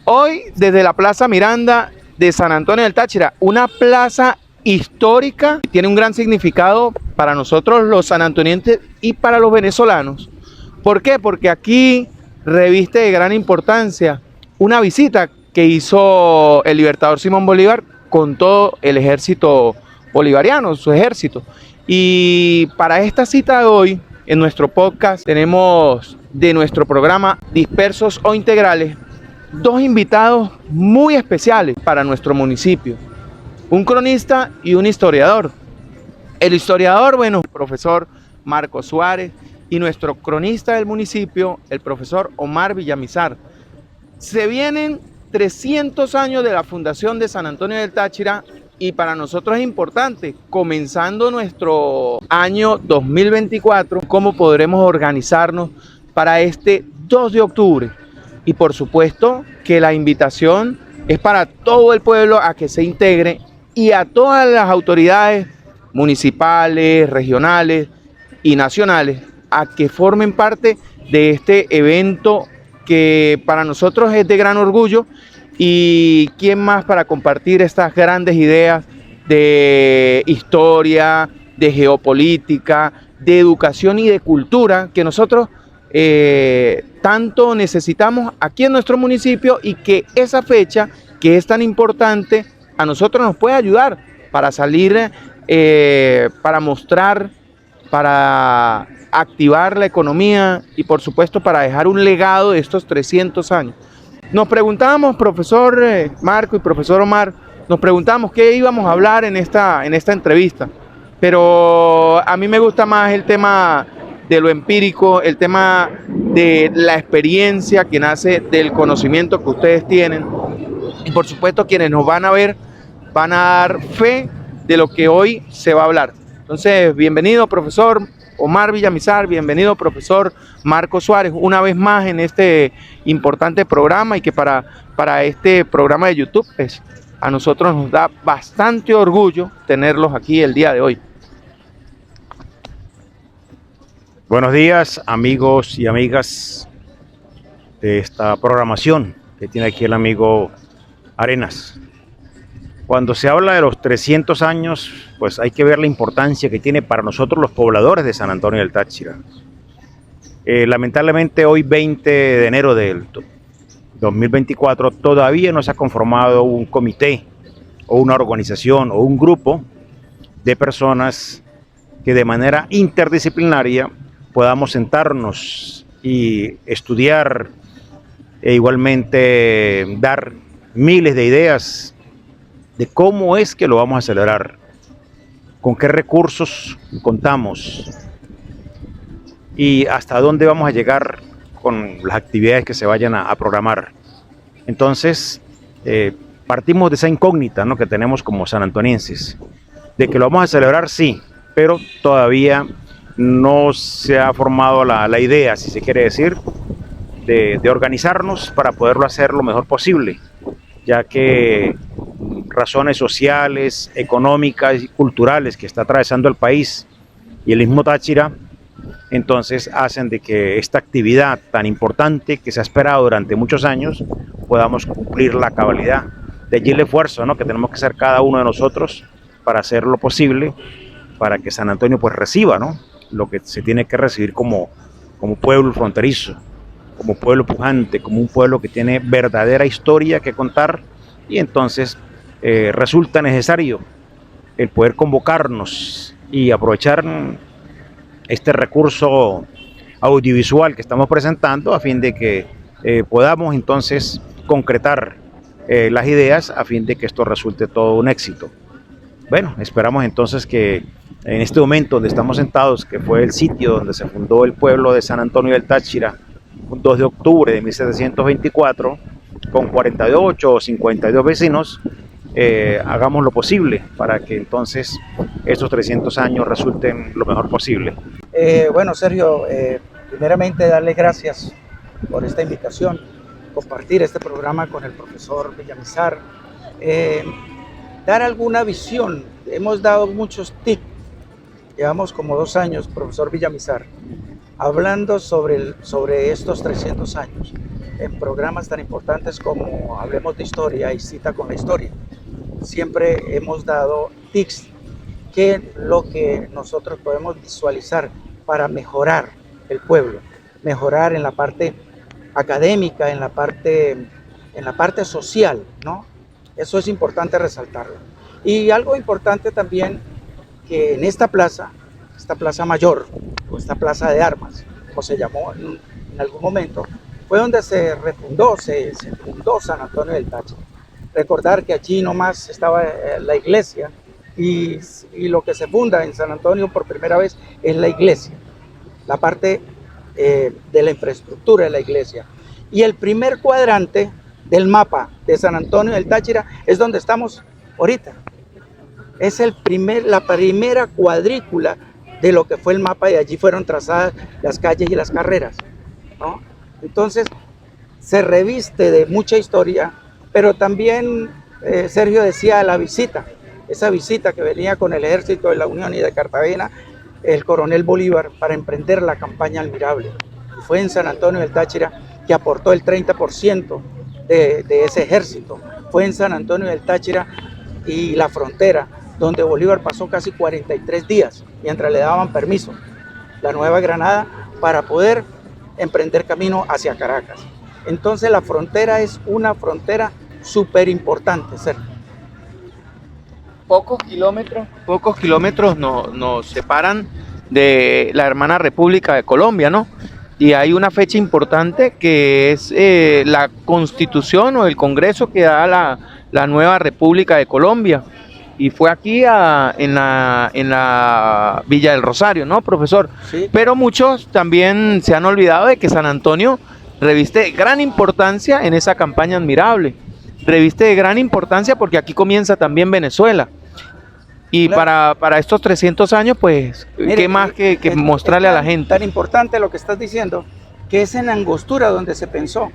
Hoy desde la Plaza Miranda de San Antonio del Táchira, una plaza histórica, tiene un gran significado para nosotros los sanantonienses y para los venezolanos. ¿Por qué? Porque aquí reviste de gran importancia una visita que hizo el libertador Simón Bolívar con todo el ejército bolivariano, su ejército. Y para esta cita de hoy, en nuestro podcast, tenemos de nuestro programa Dispersos o Integrales, dos invitados muy especiales para nuestro municipio, un cronista y un historiador. El historiador, bueno, el profesor Marcos Suárez, y nuestro cronista del municipio, el profesor Omar Villamizar. Se vienen 300 años de la fundación de San Antonio del Táchira y para nosotros es importante, comenzando nuestro año 2024, cómo podremos organizarnos para este 2 de octubre. Y por supuesto que la invitación es para todo el pueblo a que se integre y a todas las autoridades municipales, regionales y nacionales a que formen parte de este evento que para nosotros es de gran orgullo. Y quién más para compartir estas grandes ideas de historia, de geopolítica, de educación y de cultura que nosotros tanto necesitamos aquí en nuestro municipio, y que esa fecha que es tan importante a nosotros nos puede ayudar para salir, para mostrar, para activar la economía y por supuesto para dejar un legado de estos 300 años. Nos preguntábamos, profesor Marco y profesor Omar, nos preguntábamos qué íbamos a hablar en esta entrevista, pero a mí me gusta más el tema de lo empírico, el tema de la experiencia que nace del conocimiento que ustedes tienen, y por supuesto quienes nos van a ver van a dar fe de lo que hoy se va a hablar. Entonces, bienvenido profesor Omar Villamizar, bienvenido profesor Marcos Suárez, una vez más en este importante programa, y que para este programa de YouTube pues, a nosotros nos da bastante orgullo tenerlos aquí el día de hoy. Buenos días, amigos y amigas de esta programación que tiene aquí el amigo Arenas. Cuando se habla de los 300 años, pues hay que ver la importancia que tiene para nosotros los pobladores de San Antonio del Táchira. Lamentablemente hoy 20 de enero del 2024 todavía no se ha conformado un comité o una organización o un grupo de personas que de manera interdisciplinaria podamos sentarnos y estudiar e igualmente dar miles de ideas de cómo es que lo vamos a celebrar, con qué recursos contamos y hasta dónde vamos a llegar con las actividades que se vayan a programar. Entonces, partimos de esa incógnita, ¿no?, que tenemos como sanantonienses, de que lo vamos a celebrar, sí, pero todavía no se ha formado la idea, si se quiere decir, de organizarnos para poderlo hacer lo mejor posible, ya que razones sociales, económicas y culturales que está atravesando el país y el mismo Táchira, entonces hacen de que esta actividad tan importante que se ha esperado durante muchos años podamos cumplir la cabalidad. De allí el esfuerzo, ¿no?, que tenemos que hacer cada uno de nosotros para hacer lo posible para que San Antonio pues reciba, ¿no?, lo que se tiene que recibir como pueblo fronterizo, como pueblo pujante, como un pueblo que tiene verdadera historia que contar. Y entonces resulta necesario el poder convocarnos y aprovechar este recurso audiovisual que estamos presentando a fin de que podamos entonces concretar las ideas a fin de que esto resulte todo un éxito. Bueno, esperamos entonces que en este momento donde estamos sentados, que fue el sitio donde se fundó el pueblo de San Antonio del Táchira, un 2 de octubre de 1724, con 48 o 52 vecinos, hagamos lo posible para que entonces estos 300 años resulten lo mejor posible. Bueno, Sergio, primeramente darles gracias por esta invitación, compartir este programa con el profesor Villamizar, dar alguna visión. Hemos dado muchos tips, llevamos como 2 años, profesor Villamizar, hablando sobre estos 300 años. en programas tan importantes como Hablemos de Historia y Cita con la Historia. Siempre hemos dado tips, qué es lo que nosotros podemos visualizar para mejorar el pueblo, mejorar en la parte académica, en la parte social, ¿no? Eso es importante resaltarlo. Y algo importante también, que en esta plaza mayor, o esta plaza de armas, como se llamó en algún momento, fue donde se refundó, se fundó San Antonio del Táchira. Recordar que allí nomás estaba la iglesia, y lo que se funda en San Antonio por primera vez es la iglesia, la parte de la infraestructura de la iglesia. Y el primer cuadrante del mapa de San Antonio del Táchira es donde estamos ahorita. Es la primera cuadrícula de lo que fue el mapa, y allí fueron trazadas las calles y las carreras, ¿no? Entonces se reviste de mucha historia, pero también Sergio decía la visita, esa visita que venía con el ejército de la Unión y de Cartagena, el coronel Bolívar, para emprender la campaña Almirable. Y fue en San Antonio del Táchira que aportó el 30% de ese ejército. Fue en San Antonio del Táchira y la frontera, donde Bolívar pasó casi 43 días, mientras le daban permiso, la Nueva Granada, para poder emprender camino hacia Caracas. Entonces la frontera es una frontera súper importante, Sergio. Pocos kilómetros nos separan de la hermana República de Colombia, ¿no? Y hay una fecha importante que es la Constitución o el Congreso que da la nueva República de Colombia. Y fue aquí en la Villa del Rosario, ¿no, profesor? Sí. Pero muchos también se han olvidado de que San Antonio reviste gran importancia en esa campaña Admirable. Reviste de gran importancia porque aquí comienza también Venezuela. Y claro, para estos 300 años, pues, mire, ¿qué más que mostrarle a la gente? Tan importante lo que estás diciendo, que es en Angostura donde se pensó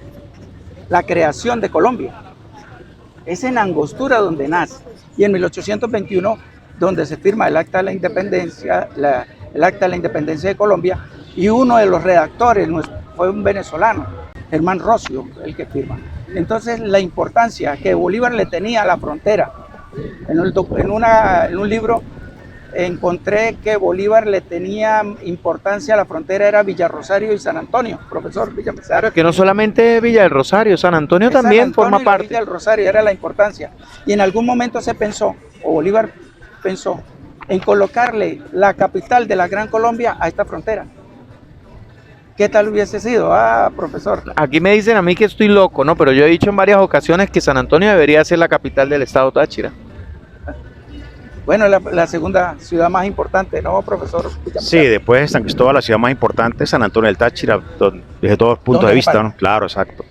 la creación de Colombia. Es en Angostura donde nace. Y en 1821, donde se firma el Acta de la Independencia, el Acta de la Independencia de Colombia, y uno de los redactores fue un venezolano, Germán Rocio, el que firma. Entonces, la importancia que Bolívar le tenía a la frontera. En un libro encontré que Bolívar le tenía importancia a la frontera, era Villa Rosario y San Antonio, profesor Villamizar. Claro, que no solamente Villa del Rosario, San Antonio también forma parte. Villa del Rosario era la importancia. Y en algún momento se pensó, o Bolívar pensó, en colocarle la capital de la Gran Colombia a esta frontera. ¿Qué tal hubiese sido? Profesor. Aquí me dicen a mí que estoy loco, ¿no? Pero yo he dicho en varias ocasiones que San Antonio debería ser la capital del estado Táchira. Bueno, la segunda ciudad más importante, ¿no, profesor? Sí, después de San Cristóbal, la ciudad más importante es San Antonio del Táchira, desde todos los puntos de vista, ¿no? Claro, exacto.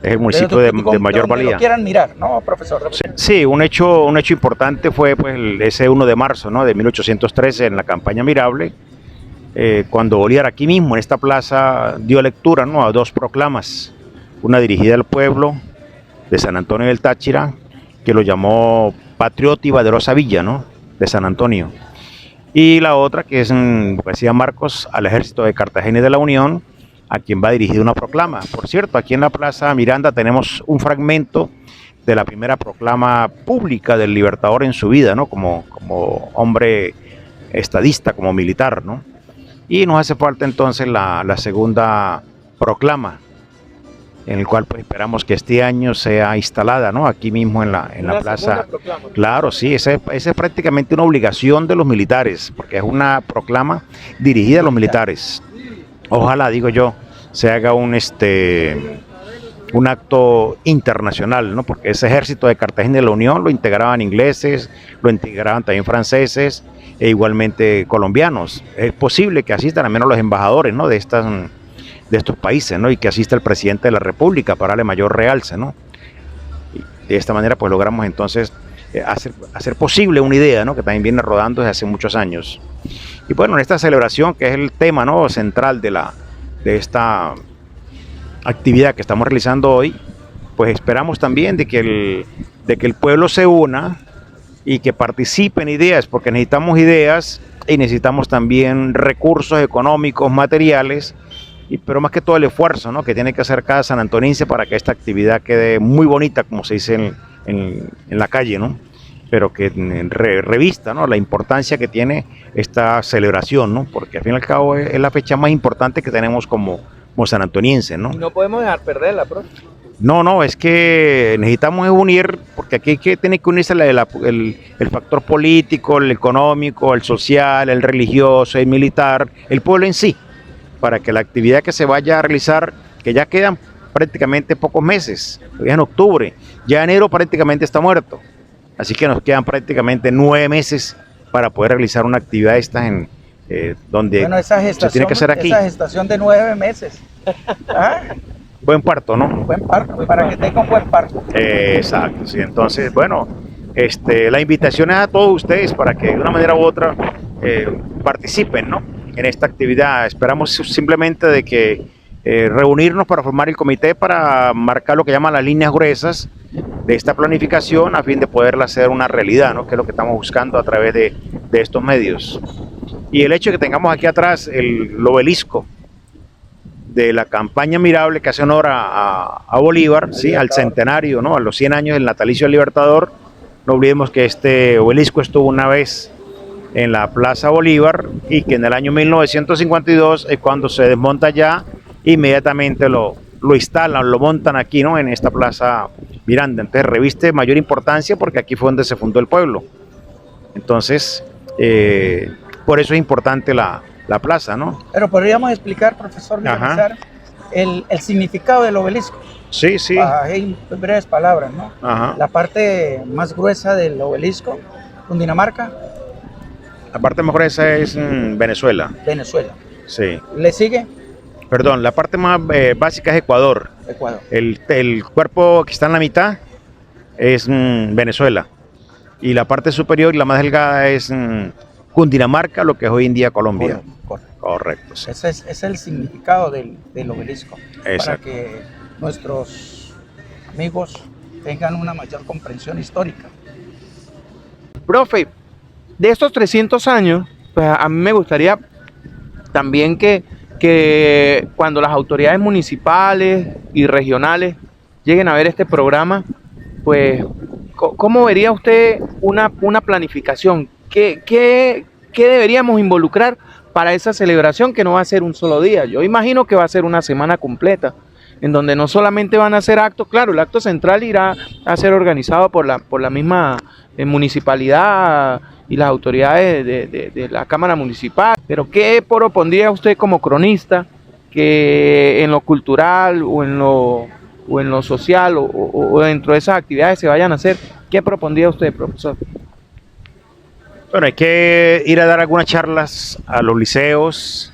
Es el municipio de mayor valía. Lo quieran mirar, ¿no, profesor? Sí, un hecho importante fue pues ese 1 de marzo, ¿no?, de 1813, en la campaña Admirable, cuando Bolívar aquí mismo en esta plaza dio lectura, ¿no?, a 2 proclamas, una dirigida al pueblo de San Antonio del Táchira, que lo llamó Patriota y Valerosa Villa, ¿no?, de San Antonio, y la otra que es, como decía Marcos, al ejército de Cartagena y de la Unión, a quien va dirigida una proclama. Por cierto, aquí en la Plaza Miranda tenemos un fragmento de la primera proclama pública del Libertador en su vida, ¿no?, como hombre estadista, como militar, ¿no? Y nos hace falta entonces la segunda proclama, en el cual pues esperamos que este año sea instalada, ¿no?, aquí mismo en la plaza. Claro, sí, esa es prácticamente una obligación de los militares, porque es una proclama dirigida a los militares. Ojalá, digo yo, se haga un acto internacional, ¿no?, porque ese ejército de Cartagena y de la Unión lo integraban ingleses, lo integraban también franceses e igualmente colombianos. Es posible que asistan al menos los embajadores, ¿no?, de estos países, ¿no?, y que asista el presidente de la República para darle mayor realce, ¿no? Y de esta manera pues logramos entonces hacer posible una idea, ¿no?, que también viene rodando desde hace muchos años. Y bueno, en esta celebración, que es el tema, ¿no?, central de esta actividad que estamos realizando hoy, pues esperamos también de que el pueblo se una y que participen ideas, porque necesitamos ideas y necesitamos también recursos económicos, materiales, pero más que todo el esfuerzo, ¿no?, que tiene que hacer cada sanantoniense para que esta actividad quede muy bonita, como se dice en la calle, ¿no?, pero que revista, ¿no?, la importancia que tiene esta celebración, ¿no?, porque al fin y al cabo es la fecha más importante que tenemos como sanantonienses, ¿no? Y no podemos dejar perderla, profe. No, es que necesitamos unir, porque aquí tiene que unirse el factor político, el económico, el social, el religioso, el militar, el pueblo en sí, para que la actividad que se vaya a realizar, que ya quedan prácticamente pocos meses, ya en octubre, ya enero prácticamente está muerto, así que nos quedan prácticamente 9 meses para poder realizar una actividad de estas donde Bueno, esa se tiene que hacer aquí. Esa gestación de 9 meses. ¿Ah? Buen parto, ¿no? Buen parto, para que tenga un buen parto. Exacto, sí. Entonces, bueno, la invitación es a todos ustedes para que de una manera u otra participen, ¿no?, en esta actividad. Esperamos simplemente de que reunirnos para formar el comité para marcar lo que llaman las líneas gruesas de esta planificación a fin de poderla hacer una realidad, ¿no?, que es lo que estamos buscando a través de estos medios. Y el hecho de que tengamos aquí atrás el obelisco de la campaña Mirable, que hace honor a Bolívar, ¿sí?, al centenario, ¿no?, a los 100 años del natalicio del Libertador. No olvidemos que este obelisco estuvo una vez en la Plaza Bolívar y que en el año 1952 es cuando se desmonta ya, inmediatamente lo instalan, lo montan aquí, ¿no?, en esta Plaza Miranda. Entonces reviste mayor importancia porque aquí fue donde se fundó el pueblo. Entonces, por eso es importante la plaza, ¿no? Pero podríamos explicar, profesor Villamizar, el significado del obelisco. Sí, sí. En breves palabras, ¿no? Ajá. La parte más gruesa del obelisco, Cundinamarca. La parte más gruesa es Venezuela. Venezuela. Sí. ¿Le sigue? Perdón, la parte más básica es Ecuador. Ecuador. El cuerpo que está en la mitad es Venezuela. Y la parte superior y la más delgada es Cundinamarca, lo que es hoy en día Colombia. Correcto, sí. Ese es el significado del obelisco. Exacto. Para que nuestros amigos tengan una mayor comprensión histórica. Profe, de estos 300 años, pues a mí me gustaría también que cuando las autoridades municipales y regionales lleguen a ver este programa, pues, ¿cómo vería usted una planificación? ¿Qué deberíamos involucrar para esa celebración que no va a ser un solo día? Yo imagino que va a ser una semana completa, en donde no solamente van a ser actos, claro, el acto central irá a ser organizado por la misma municipalidad y las autoridades de la Cámara Municipal, pero ¿qué propondría usted como cronista que en lo cultural o en lo social o dentro de esas actividades se vayan a hacer? ¿Qué propondría usted, profesor? Bueno, hay que ir a dar algunas charlas a los liceos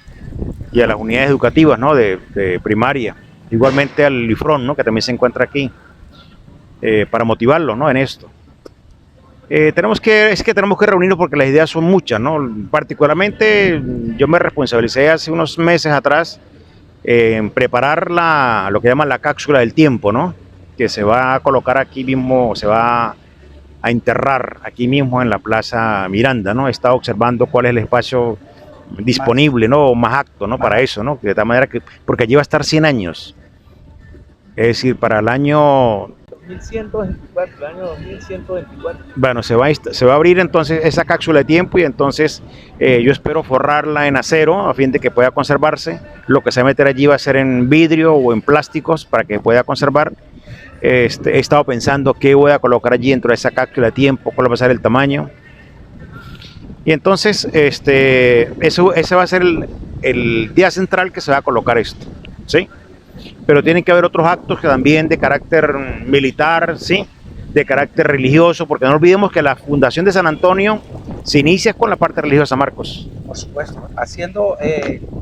y a las unidades educativas, ¿no?, de primaria, igualmente al IFRON, ¿no?, que también se encuentra aquí, para motivarlos, ¿no?, en esto. Tenemos que reunirnos porque las ideas son muchas, ¿no? Particularmente yo me responsabilicé hace unos meses atrás en preparar lo que llaman la cápsula del tiempo, ¿no?, que se va a colocar aquí mismo, se va a enterrar aquí mismo en la Plaza Miranda, ¿no? He estado observando cuál es el espacio disponible, ¿no?, más apto, ¿no?, para eso, ¿no?, de tal manera que, porque allí va a estar 100 años, es decir, para el año 2124, el año 2124. Bueno, se va a abrir entonces esa cápsula de tiempo y entonces yo espero forrarla en acero a fin de que pueda conservarse. Lo que se va a meter allí va a ser en vidrio o en plásticos para que pueda conservar. He estado pensando qué voy a colocar allí dentro de esa cápsula de tiempo, cuál va a ser el tamaño. Y entonces ese va a ser el día central que se va a colocar esto, ¿sí? Pero tienen que haber otros actos que también de carácter militar, ¿sí?, de carácter religioso, porque no olvidemos que la fundación de San Antonio se inicia con la parte religiosa de San Marcos. Por supuesto,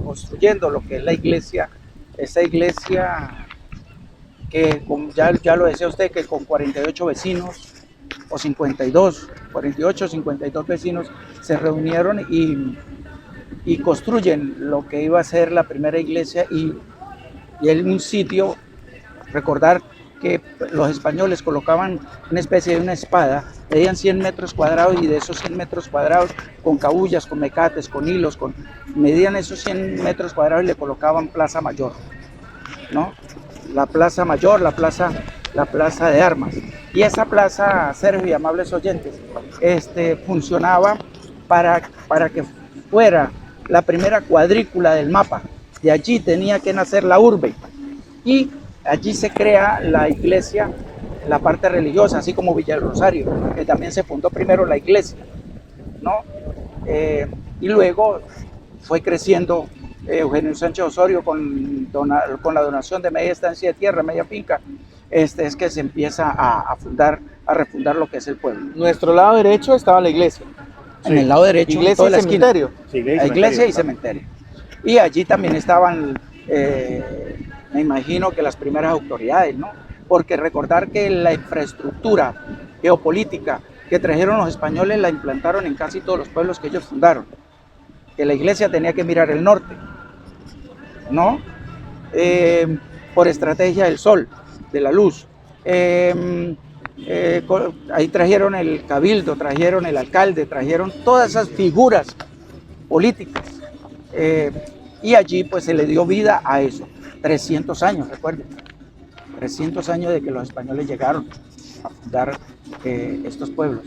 construyendo lo que es la iglesia, esa iglesia que ya lo decía usted, que con 48 vecinos o 48, 52 vecinos se reunieron y construyen lo que iba a ser la primera iglesia y en un sitio, recordar que los españoles colocaban una especie de una espada, medían 100 metros cuadrados y de esos 100 metros cuadrados con cabullas, con mecates, con hilos, medían esos 100 metros cuadrados y le colocaban Plaza Mayor, ¿no? La Plaza Mayor, la plaza de armas. Y esa plaza, Sergio y amables oyentes, funcionaba para que fuera la primera cuadrícula del mapa. De allí tenía que nacer la urbe. Y allí se crea la iglesia, la parte religiosa, así como Villa del Rosario, que también se fundó primero la iglesia, ¿no? Y luego fue creciendo Eugenio Sánchez Osorio con la donación de media estancia de tierra, media finca, es que se empieza a refundar lo que es el pueblo. Nuestro lado derecho estaba la iglesia. En el lado derecho, iglesia toda y la esquina. cementerio. Sí, La iglesia y cementerio. Y allí también estaban, me imagino que las primeras autoridades, ¿no? Porque recordar que la infraestructura geopolítica que trajeron los españoles la implantaron en casi todos los pueblos que ellos fundaron. Que la iglesia tenía que mirar el norte, ¿no? Por estrategia del sol, de la luz. Ahí trajeron el cabildo, trajeron el alcalde, trajeron todas esas figuras políticas. Y allí pues se le dio vida a eso. 300 años, recuerden. 300 años de que los españoles llegaron a fundar estos pueblos.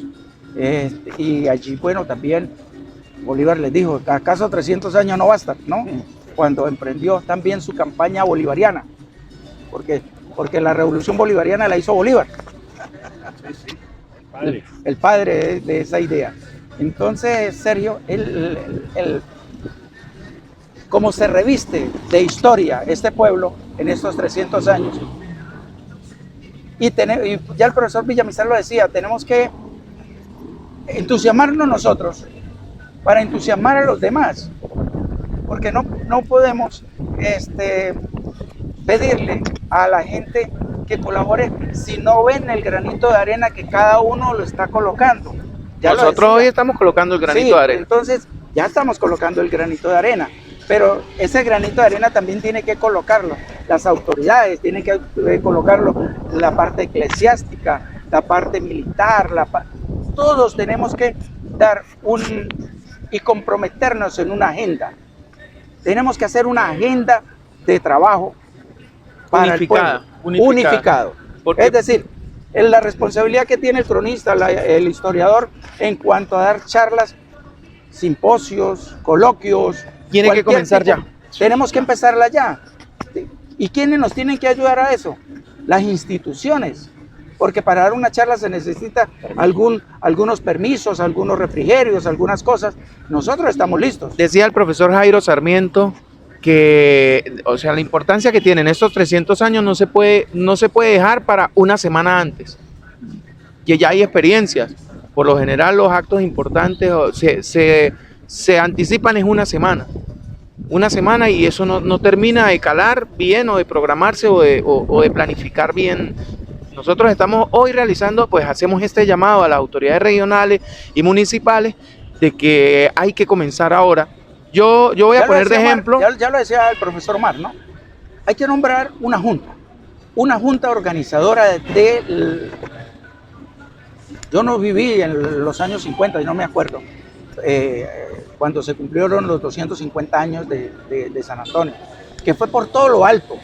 Y allí, bueno, también Bolívar les dijo, ¿acaso 300 años no bastan? ¿No? Cuando emprendió también su campaña bolivariana, porque la revolución bolivariana la hizo Bolívar, el padre de esa idea. Entonces, Sergio, cómo se reviste de historia este pueblo en estos 300 años. Y ya el profesor Villamizar lo decía, tenemos que entusiasmarnos nosotros para entusiasmar a los demás, porque no podemos pedirle a la gente que colabore si no ven el granito de arena que cada uno lo está colocando. Ya nosotros hoy estamos colocando el granito de arena. Entonces ya estamos colocando el granito de arena, pero ese granito de arena también tiene que colocarlo las autoridades, tienen que colocarlo la parte eclesiástica, la parte militar, todos tenemos que dar y comprometernos en una agenda. Tenemos que hacer una agenda de trabajo para unificado. Es decir, la responsabilidad que tiene el cronista, el historiador, en cuanto a dar charlas, simposios, coloquios. Tiene que comenzar ya. Tenemos que empezarla ya. ¿Y quiénes nos tienen que ayudar a eso? Las instituciones. Porque para dar una charla se necesita algunos permisos, algunos refrigerios, algunas cosas. Nosotros estamos listos. Decía el profesor Jairo Sarmiento que, o sea, la importancia que tienen estos 300 años no se puede dejar para una semana antes. Que ya hay experiencias. Por lo general los actos importantes se anticipan en una semana. Una semana y eso no termina de calar bien o de programarse o de planificar bien. Nosotros estamos hoy realizando, pues hacemos este llamado a las autoridades regionales y municipales de que hay que comenzar ahora. Yo voy a poner de ejemplo. Ya lo decía el profesor Omar, ¿no? Hay que nombrar una junta organizadora yo no viví en los años 50, y no me acuerdo, cuando se cumplieron los 250 años de San Antonio, que fue por todo lo alto.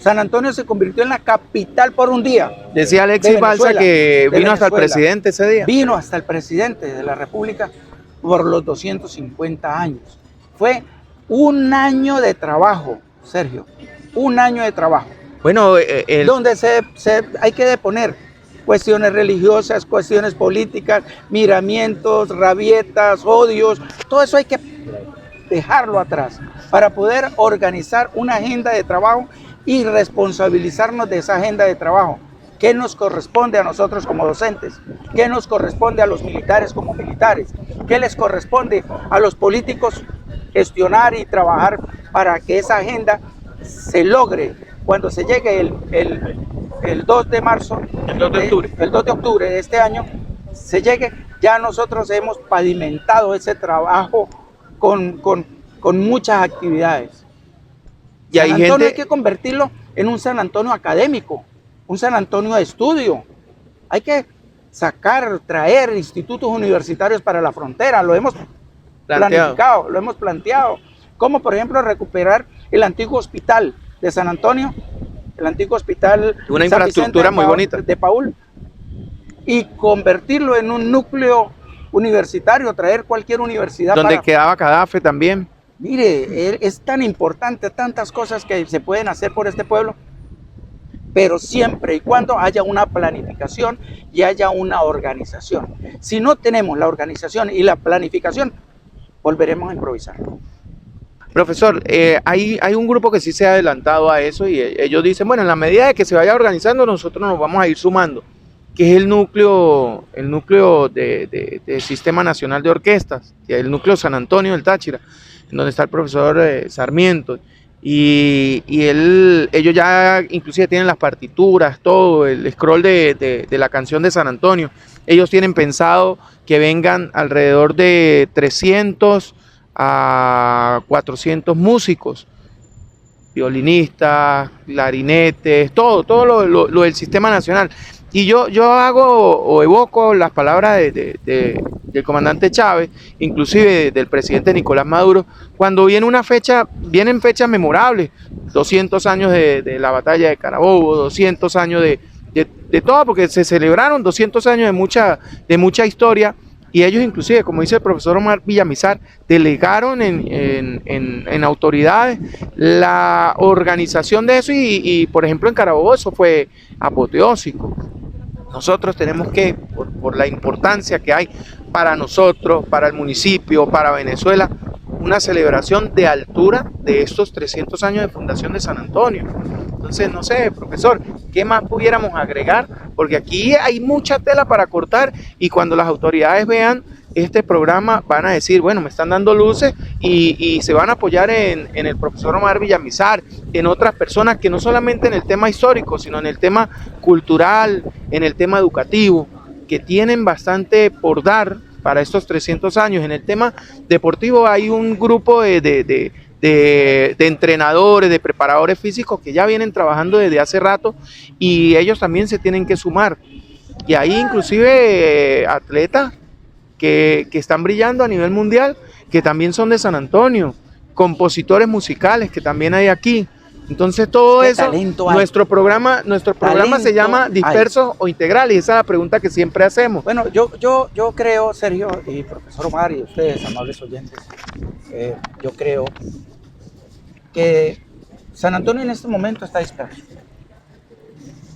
San Antonio se convirtió en la capital por un día. Decía Alexis Balsa que vino hasta el presidente ese día. Vino hasta el presidente de la República por los 250 años. Fue un año de trabajo, Sergio, un año de trabajo. Bueno, donde hay que deponer cuestiones religiosas, cuestiones políticas, miramientos, rabietas, odios, todo eso hay que dejarlo atrás para poder organizar una agenda de trabajo y responsabilizarnos de esa agenda de trabajo. ¿Qué nos corresponde a nosotros como docentes? ¿Qué nos corresponde a los militares como militares? ¿Qué les corresponde a los políticos gestionar y trabajar para que esa agenda se logre cuando se llegue el 2 de marzo, el 2 de octubre de este año, se llegue, ya nosotros hemos pavimentado ese trabajo con muchas actividades. Y San Antonio hay que convertirlo en un San Antonio académico, un San Antonio de estudio. Hay que traer institutos universitarios para la frontera. Lo hemos planificado, lo hemos planteado. Como por ejemplo recuperar el antiguo hospital de San Antonio, el antiguo hospital una San infraestructura muy bonita de Paul, y convertirlo en un núcleo universitario, traer cualquier universidad. Donde quedaba Cadafe también. Mire, es tan importante, tantas cosas que se pueden hacer por este pueblo, pero siempre y cuando haya una planificación y haya una organización. Si no tenemos la organización y la planificación, volveremos a improvisar. Profesor, hay un grupo que sí se ha adelantado a eso y ellos dicen, bueno, en la medida de que se vaya organizando, nosotros nos vamos a ir sumando, que es el núcleo de Sistema Nacional de Orquestas, el núcleo San Antonio del Táchira, en donde está el profesor Sarmiento. Y ellos ya inclusive tienen las partituras, todo, el scroll de la canción de San Antonio. Ellos tienen pensado que vengan alrededor de 300 a 400 músicos, violinistas, clarinetes, todo lo del Sistema Nacional. Y yo hago o evoco las palabras del comandante Chávez, inclusive del presidente Nicolás Maduro, cuando vienen fechas memorables, 200 años de la batalla de Carabobo, 200 años de todo, porque se celebraron 200 años de mucha historia, y ellos inclusive, como dice el profesor Omar Villamizar, delegaron en autoridades la organización de eso y por ejemplo en Carabobo eso fue apoteósico. Nosotros tenemos que, por la importancia que hay para nosotros, para el municipio, para Venezuela, una celebración de altura de estos 300 años de fundación de San Antonio. Entonces, no sé, profesor, ¿qué más pudiéramos agregar? Porque aquí hay mucha tela para cortar y cuando las autoridades vean este programa van a decir, bueno, me están dando luces y se van a apoyar en el profesor Omar Villamizar, en otras personas que no solamente en el tema histórico, sino en el tema cultural, en el tema educativo, que tienen bastante por dar para estos 300 años. En el tema deportivo hay un grupo de entrenadores, de preparadores físicos que ya vienen trabajando desde hace rato y ellos también se tienen que sumar. Y hay inclusive atletas que están brillando a nivel mundial, que también son de San Antonio, compositores musicales que también hay aquí. Entonces todo eso, nuestro programa se llama Dispersos o Integrales, y esa es la pregunta que siempre hacemos. Bueno, yo creo, Sergio y profesor Omar y ustedes, amables oyentes, yo creo que San Antonio en este momento está disperso.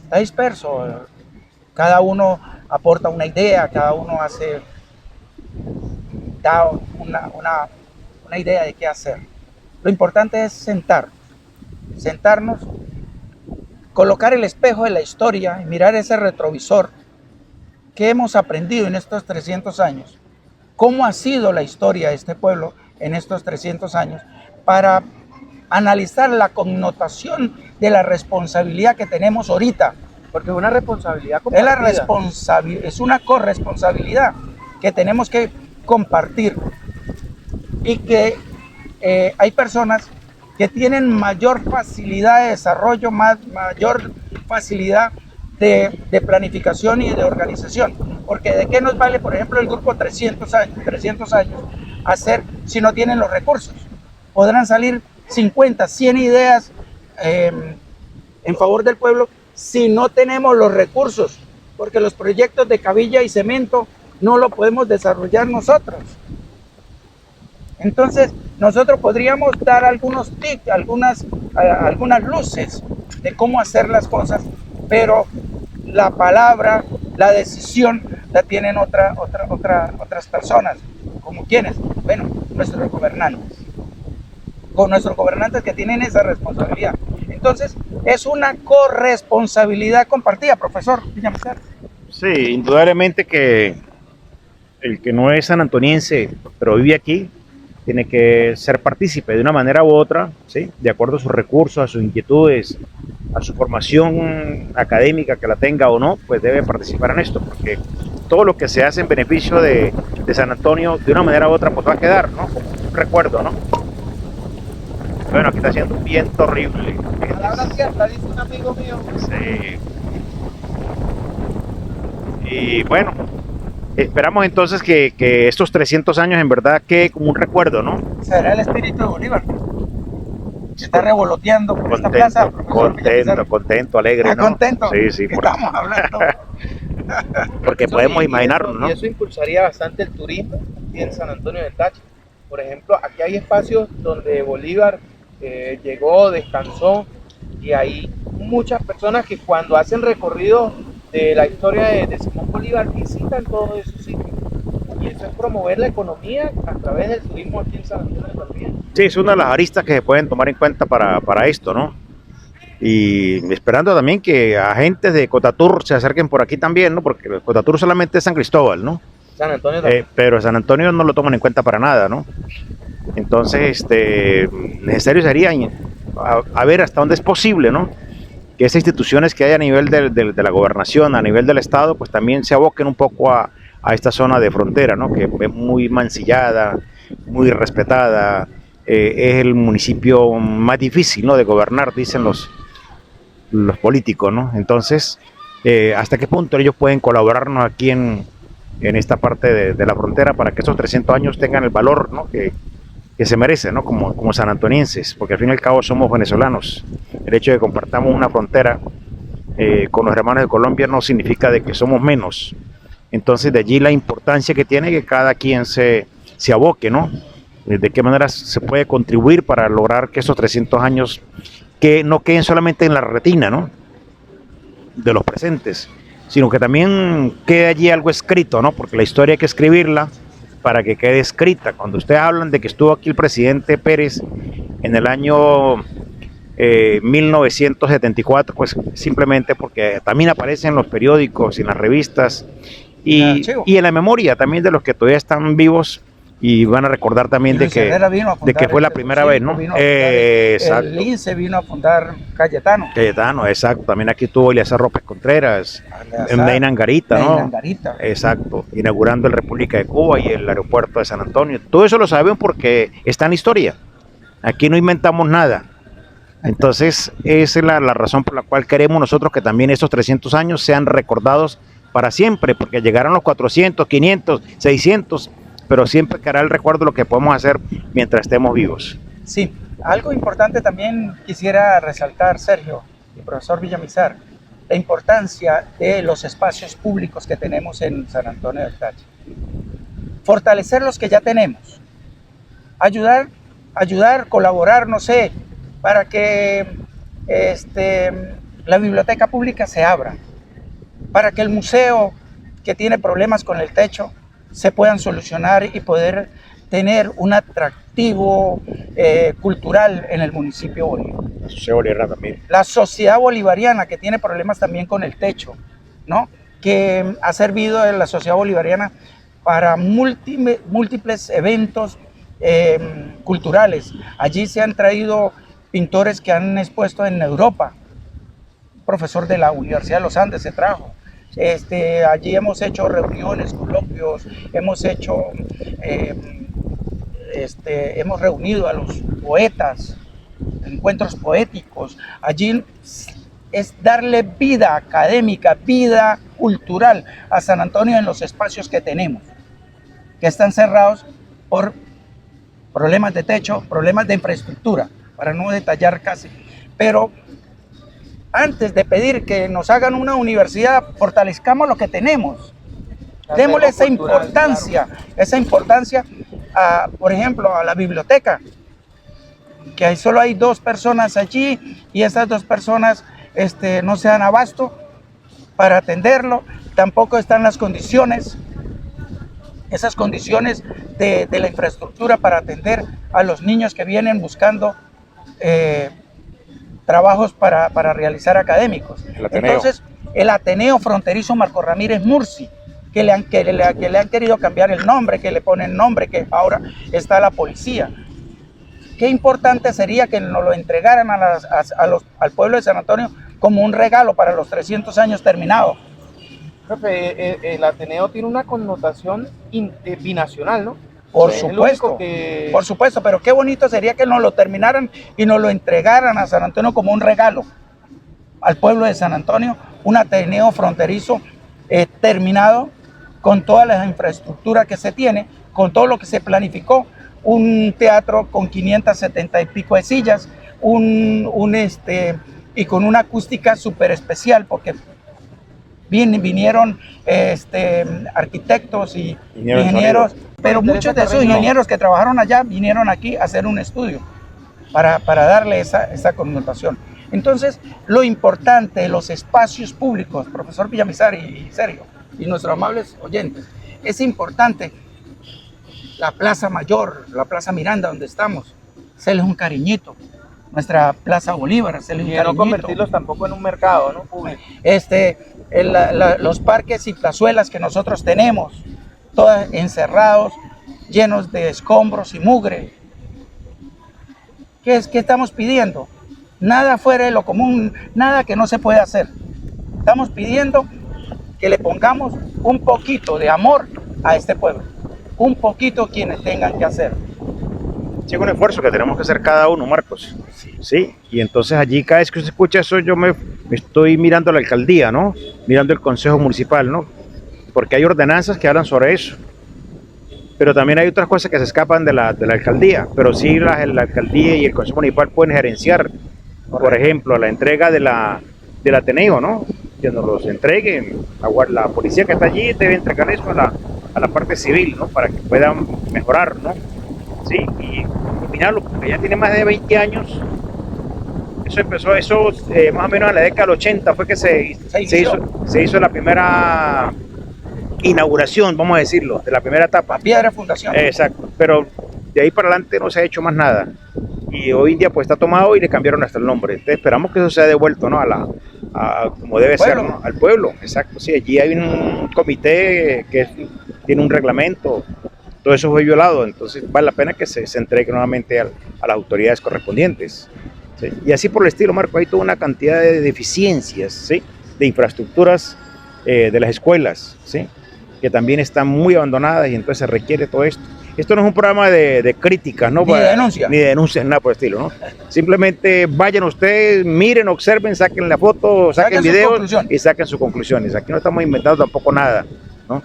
Está disperso, cada uno aporta una idea, cada uno da una idea de qué hacer. Lo importante es sentarnos, colocar el espejo de la historia y mirar ese retrovisor que hemos aprendido en estos 300 años, cómo ha sido la historia de este pueblo en estos 300 años, para analizar la connotación de la responsabilidad que tenemos ahorita. Porque es una responsabilidad compartida. Es una corresponsabilidad que tenemos que compartir y que hay personas que tienen mayor facilidad de desarrollo, mayor facilidad de planificación y de organización. Porque ¿de qué nos vale, por ejemplo, el grupo 300 años hacer si no tienen los recursos? Podrán salir 50, 100 ideas en favor del pueblo si no tenemos los recursos, porque los proyectos de cabilla y cemento no lo podemos desarrollar nosotros. Entonces, nosotros podríamos dar algunos tips, algunas luces de cómo hacer las cosas, pero la palabra, la decisión, la tienen otras personas. ¿Como quiénes? Bueno, nuestros gobernantes. Con nuestros gobernantes que tienen esa responsabilidad. Entonces, es una corresponsabilidad compartida, profesor Villamizar. Sí, indudablemente que el que no es sanantoniense, pero vive aquí, tiene que ser partícipe de una manera u otra, ¿sí? De acuerdo a sus recursos, a sus inquietudes, a su formación académica que la tenga o no, pues debe participar en esto, porque todo lo que se hace en beneficio de San Antonio, de una manera u otra, pues va a quedar, ¿no? Como un recuerdo, ¿no? Bueno, aquí está haciendo un viento horrible. Palabra cierta, dice un amigo mío. Sí. Y bueno, esperamos entonces que estos 300 años en verdad quede como un recuerdo, ¿no? Será el espíritu de Bolívar. Se está revoloteando por esta plaza. Contento, alegre, ¿no? Contento. Sí, ¿Qué estamos hablando? porque podemos imaginarnos, ¿no? Y eso impulsaría bastante el turismo aquí en San Antonio del Táchira. Por ejemplo, aquí hay espacios donde Bolívar llegó, descansó, y hay muchas personas que cuando hacen recorridos de la historia de Simón Bolívar visitan todos esos sitios. Y eso es promover la economía a través del turismo aquí en San Antonio también. Sí, es una de las aristas que se pueden tomar en cuenta para esto, ¿no? Y esperando también que agentes de Cotatur se acerquen por aquí también, ¿no? Porque Cotatur solamente es San Cristóbal, ¿no? San Antonio también. Pero San Antonio no lo toman en cuenta para nada, ¿no? Entonces, necesario sería a ver hasta dónde es posible, ¿no? Que esas instituciones que hay a nivel de la gobernación, a nivel del Estado, pues también se aboquen un poco a esta zona de frontera, ¿no? Que es muy mancillada, muy respetada, es el municipio más difícil, ¿no? De gobernar, dicen los políticos, ¿no? Entonces, ¿hasta qué punto ellos pueden colaborarnos aquí en esta parte de la frontera para que esos 300 años tengan el valor, ¿no? que se merece, ¿no? Como sanantonienses, porque al fin y al cabo somos venezolanos. El hecho de que compartamos una frontera con los hermanos de Colombia no significa de que somos menos. Entonces de allí la importancia que tiene que cada quien se aboque, ¿no? De qué manera se puede contribuir para lograr que esos 300 años que no queden solamente en la retina, ¿no? De los presentes, sino que también quede allí algo escrito, ¿no? Porque la historia hay que escribirla para que quede escrita. Cuando ustedes hablan de que estuvo aquí el presidente Pérez en el año 1974, pues simplemente porque también aparece en los periódicos y en las revistas y en la memoria también de los que todavía están vivos y van a recordar también de que fue la primera vez, ¿no? Exacto. El Lince vino a fundar Cayetano. Cayetano, exacto. También aquí estuvo Eleazar López Contreras, Neina Angarita, ¿no? Exacto. Inaugurando el República de Cuba y el aeropuerto de San Antonio. Todo eso lo sabemos porque está en la historia. Aquí no inventamos nada. Entonces, esa es la razón por la cual queremos nosotros que también estos 300 años sean recordados para siempre, porque llegaron los 400, 500, 600, pero siempre quedará el recuerdo de lo que podemos hacer mientras estemos vivos. Sí, algo importante también quisiera resaltar, Sergio y profesor Villamizar, la importancia de los espacios públicos que tenemos en San Antonio del Táchira. Fortalecer los que ya tenemos, ayudar, colaborar, no sé, para que la biblioteca pública se abra, para que el museo que tiene problemas con el techo se puedan solucionar y poder tener un atractivo cultural en el municipio Bolívar. La sociedad bolivariana también. La sociedad bolivariana que tiene problemas también con el techo, ¿no? Que ha servido en la sociedad bolivariana para múltiples eventos culturales. Allí se han traído pintores que han expuesto en Europa. Un profesor de la Universidad de los Andes se trajo. Allí hemos hecho reuniones, coloquios, hemos reunido a los poetas, encuentros poéticos. Allí es darle vida académica, vida cultural a San Antonio en los espacios que tenemos, que están cerrados por problemas de techo, problemas de infraestructura, para no detallar casi. Pero antes de pedir que nos hagan una universidad, fortalezcamos lo que tenemos. Démosle esa importancia, por ejemplo, a la biblioteca, que solo hay 2 personas allí y esas 2 personas no se dan abasto para atenderlo, tampoco están las condiciones, esas condiciones de la infraestructura para atender a los niños que vienen buscando trabajos para realizar académicos. Entonces, el Ateneo Fronterizo Marco Ramírez Murci, que le han querido cambiar el nombre, que le ponen nombre, que ahora está la policía. Qué importante sería que nos lo entregaran al pueblo de San Antonio como un regalo para los 300 años terminados. Profe, el Ateneo tiene una connotación binacional, ¿no? Por supuesto, pero qué bonito sería que nos lo terminaran y nos lo entregaran a San Antonio como un regalo al pueblo de San Antonio, un Ateneo fronterizo terminado, con toda la infraestructura que se tiene, con todo lo que se planificó, un teatro con 570 y pico de sillas, y con una acústica súper especial, porque vinieron arquitectos y ingenieros, pero muchos de esos ingenieros que trabajaron allá vinieron aquí a hacer un estudio para darle esa connotación. Entonces, lo importante de los espacios públicos, profesor Villamizar y Sergio, y nuestros amables oyentes, es importante la Plaza Mayor, la Plaza Miranda, donde estamos, hacerles un cariñito. Nuestra Plaza Bolívar, hacerles un cariñito. No convertirlos tampoco en un mercado, ¿no? Público. Los parques y plazuelas que nosotros tenemos, todos encerrados, llenos de escombros y mugre. ¿Qué estamos pidiendo? Nada fuera de lo común, nada que no se pueda hacer. Estamos pidiendo que le pongamos un poquito de amor a este pueblo, un poquito quienes tengan que hacer. Sí, es un esfuerzo que tenemos que hacer cada uno, Marcos. Sí, y entonces allí cada vez que usted escucha eso, yo me estoy mirando a la alcaldía, ¿no? Mirando el consejo municipal, ¿no? Porque hay ordenanzas que hablan sobre eso. Pero también hay otras cosas que se escapan de la alcaldía, pero sí la alcaldía y el consejo municipal pueden gerenciar, por ejemplo, la entrega del Ateneo, ¿no? Que nos los entreguen, la policía que está allí debe entregar eso a la parte civil, ¿no? Para que puedan mejorar, ¿no? Sí, y terminarlo, porque ya tiene más de 20 años. Eso empezó, más o menos en la década del 80 fue que se hizo la primera inauguración, vamos a decirlo, de la primera etapa. Piedra fundación. Exacto, pero de ahí para adelante no se ha hecho más nada. Y hoy en día pues está tomado y le cambiaron hasta el nombre. Entonces esperamos que eso sea devuelto, ¿no? Como debe ser, ¿no? Al pueblo. Exacto, sí, allí hay un comité que tiene un reglamento. Todo eso fue violado, entonces vale la pena que se entregue nuevamente a las autoridades correspondientes. ¿Sí? Y así por el estilo, Marco, hay toda una cantidad de deficiencias, ¿sí? De infraestructuras de las escuelas, ¿sí? Que también están muy abandonadas y entonces se requiere todo esto. Esto no es un programa de críticas, ¿no? Ni de denuncias. Ni de denuncias, nada por el estilo, ¿no? Simplemente vayan ustedes, miren, observen, saquen la foto, saquen videos y saquen sus conclusiones. Aquí no estamos inventando tampoco nada, ¿no?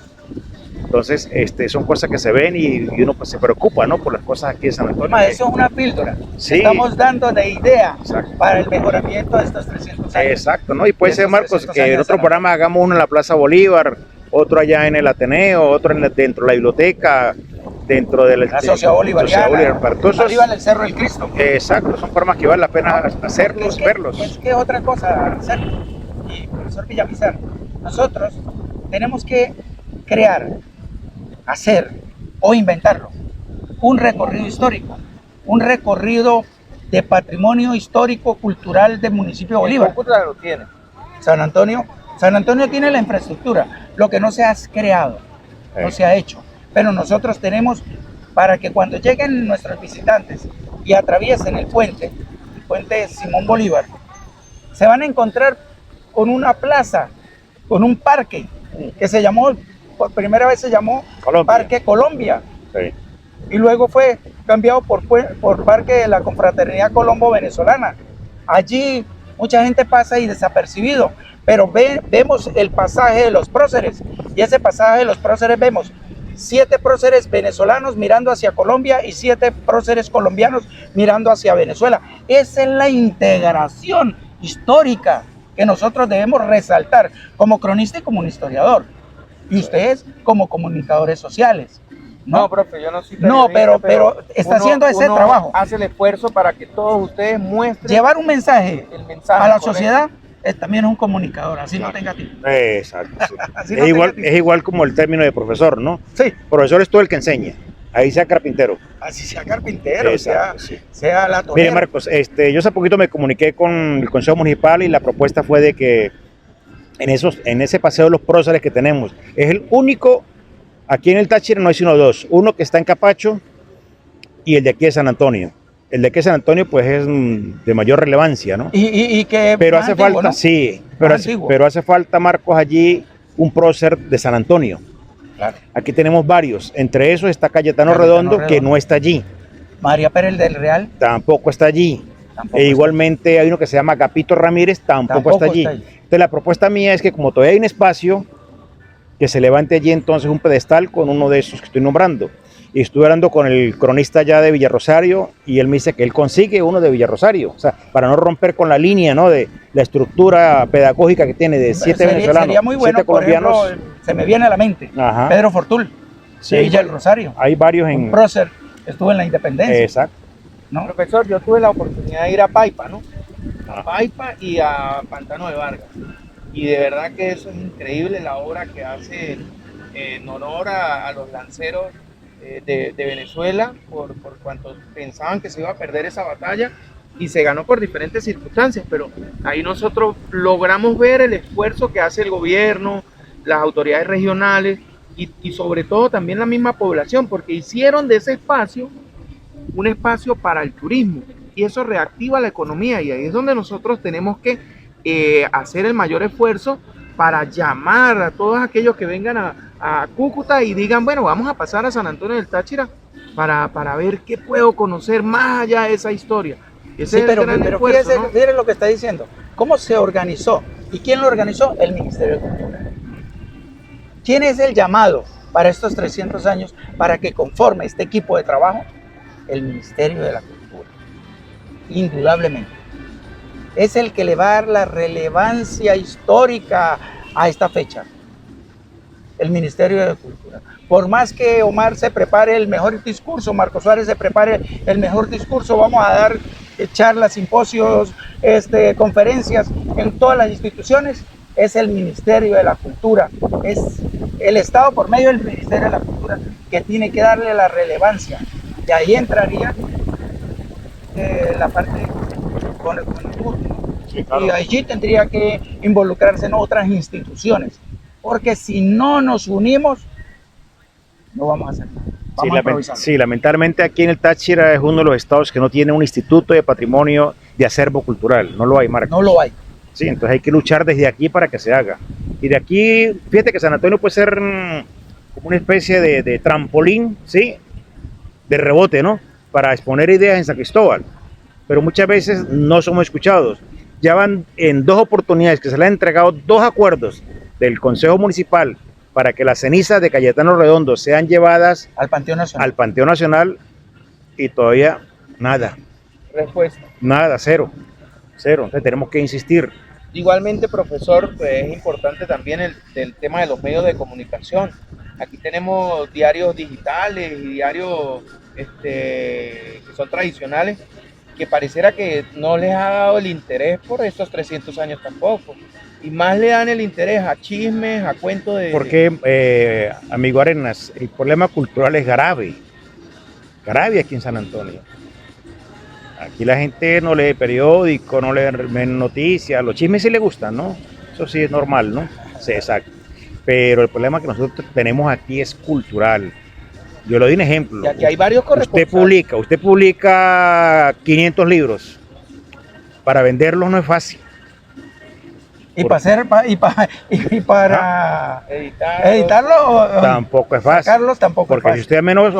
Entonces, son cosas que se ven y uno pues, se preocupa, ¿no? Por las cosas aquí de San Antonio. Eso es una píldora. Sí. Estamos dando de idea. Exacto. Para el mejoramiento de estos 300 años. Exacto, ¿no? Y puede ser, Marcos, que en otro programa hagamos uno en la Plaza Bolívar, otro allá en el Ateneo, otro dentro de la biblioteca, dentro de la Sociedad Bolivariana, para todos esos, arriba en el Cerro del Cristo. Exacto, son programas que vale la pena hacerlos, verlos. Es que otra cosa, Sergio y profesor Villamizar, nosotros tenemos que crear, hacer o inventarlo un recorrido histórico, un recorrido de patrimonio histórico cultural del municipio de Bolívar. Lo tiene. San Antonio tiene la infraestructura, lo que no se ha creado, no se ha hecho, pero nosotros tenemos para que cuando lleguen nuestros visitantes y atraviesen el puente Simón Bolívar, se van a encontrar con una plaza, con un parque que se llamó, por primera vez se llamó Colombia. Parque Colombia. Sí. Y luego fue cambiado por Parque de la Confraternidad Colombo-Venezolana. Allí mucha gente pasa y desapercibido, pero vemos el pasaje de los próceres, y ese pasaje de los próceres vemos 7 próceres venezolanos mirando hacia Colombia y 7 próceres colombianos mirando hacia Venezuela. Esa es la integración histórica que nosotros debemos resaltar como cronista y como un historiador, y ustedes como comunicadores sociales. No, profe, yo no soy No, pero está haciendo ese trabajo. Hace el esfuerzo para que todos ustedes muestren. Llevar un mensaje, a la sociedad también es un comunicador, así no tenga tiempo. Exacto. Sí. Es igual como el término de profesor, ¿no? Sí. Profesor es todo el que enseña. Ahí sea carpintero. Así sea carpintero, exacto, sea la tonera. Mire, Marcos, yo hace poquito me comuniqué con el Consejo Municipal y la propuesta fue de que en ese paseo de los próceres que tenemos, es el único. Aquí en el Táchira no hay sino 2, uno que está en Capacho y el de aquí de San Antonio. El de aquí de San Antonio pues es de mayor relevancia, ¿no? Pero hace falta, ¿no? Sí, pero hace falta, Marcos, allí un prócer de San Antonio. Claro. Aquí tenemos varios, entre esos está Cayetano Redondo, que no está allí. María Pérez del Real tampoco está allí. Igualmente hay uno que se llama Agapito Ramírez, tampoco está allí. Entonces la propuesta mía es que como todavía hay un espacio, que se levante allí entonces un pedestal con uno de esos que estoy nombrando. Y estuve hablando con el cronista ya de Villarrosario y él me dice que él consigue uno de Villarrosario, o sea, para no romper con la línea, ¿no?, de la estructura pedagógica que tiene de 7 venezolanos, sería muy bueno, 7 colombianos. por ejemplo, se me viene a la mente, Ajá. Pedro Fortul, Sí, de Villa del Rosario. Hay varios en... Un prócer, estuvo en la Independencia. Exacto. ¿No? Profesor, yo tuve la oportunidad de ir a Paipa, ¿no? A Paipa y a Pantano de Vargas. Y de verdad que eso es increíble, la obra que hace en honor a los lanceros de Venezuela, por cuanto pensaban que se iba a perder esa batalla, y se ganó por diferentes circunstancias, pero ahí nosotros logramos ver el esfuerzo que hace el gobierno, las autoridades regionales y sobre todo también la misma población, porque hicieron de ese espacio un espacio para el turismo, y eso reactiva la economía, y ahí es donde nosotros tenemos que hacer el mayor esfuerzo para llamar a todos aquellos que vengan a Cúcuta y digan, bueno, vamos a pasar a San Antonio del Táchira para ver qué puedo conocer más allá de esa historia. Ese Sí, es pero el gran esfuerzo, fíjese, ¿no? fíjese lo que está diciendo. ¿Cómo se organizó? ¿Y quién lo organizó? El Ministerio de Cultura. ¿Quién es el llamado para estos 300 años para que conforme este equipo de trabajo? El Ministerio de la Cultura. Indudablemente. Es el que le va a dar la relevancia histórica a esta fecha. El Ministerio de Cultura. Por más que Omar se prepare el mejor discurso, Marco Suárez se prepare el mejor discurso, vamos a dar charlas, simposios, conferencias en todas las instituciones, es el Ministerio de la Cultura, es el Estado por medio del Ministerio de la Cultura que tiene que darle la relevancia. Y ahí entraría la parte con el turismo. Sí, claro. Y allí tendría que involucrarse en otras instituciones, porque si no nos unimos, no vamos a hacer nada. Sí, lamentablemente aquí en el Táchira es uno de los estados que no tiene un instituto de patrimonio de acervo cultural. No lo hay, Marcos. No lo hay. Sí, entonces hay que luchar desde aquí para que se haga. Y de aquí, fíjate que San Antonio puede ser como una especie de trampolín, ¿sí?, de rebote, ¿no?, para exponer ideas en San Cristóbal. Pero muchas veces no somos escuchados. Ya van en 2 oportunidades que se le han entregado 2 acuerdos del Consejo Municipal para que las cenizas de Cayetano Redondo sean llevadas al Panteón Nacional. Al Panteón Nacional, y todavía nada. Respuesta. Nada, cero. Entonces tenemos que insistir. Igualmente, profesor, pues es importante también el tema de los medios de comunicación. Aquí tenemos diarios digitales y diarios que son tradicionales, que pareciera que no les ha dado el interés por estos 300 años tampoco. Y más le dan el interés a chismes, a cuentos de... Porque, amigo Arenas, el problema cultural es grave aquí en San Antonio. Aquí la gente no lee periódico, no lee noticias, los chismes sí le gustan, ¿no? Eso sí es normal, ¿no? Sí, exacto. Pero el problema que nosotros tenemos aquí es cultural. Yo le doy un ejemplo. Y aquí hay varios corresponsales. Usted publica 500 libros. Para venderlos no es fácil. Y para editarlo tampoco es fácil. Sacarlos tampoco porque es fácil. Si usted al menos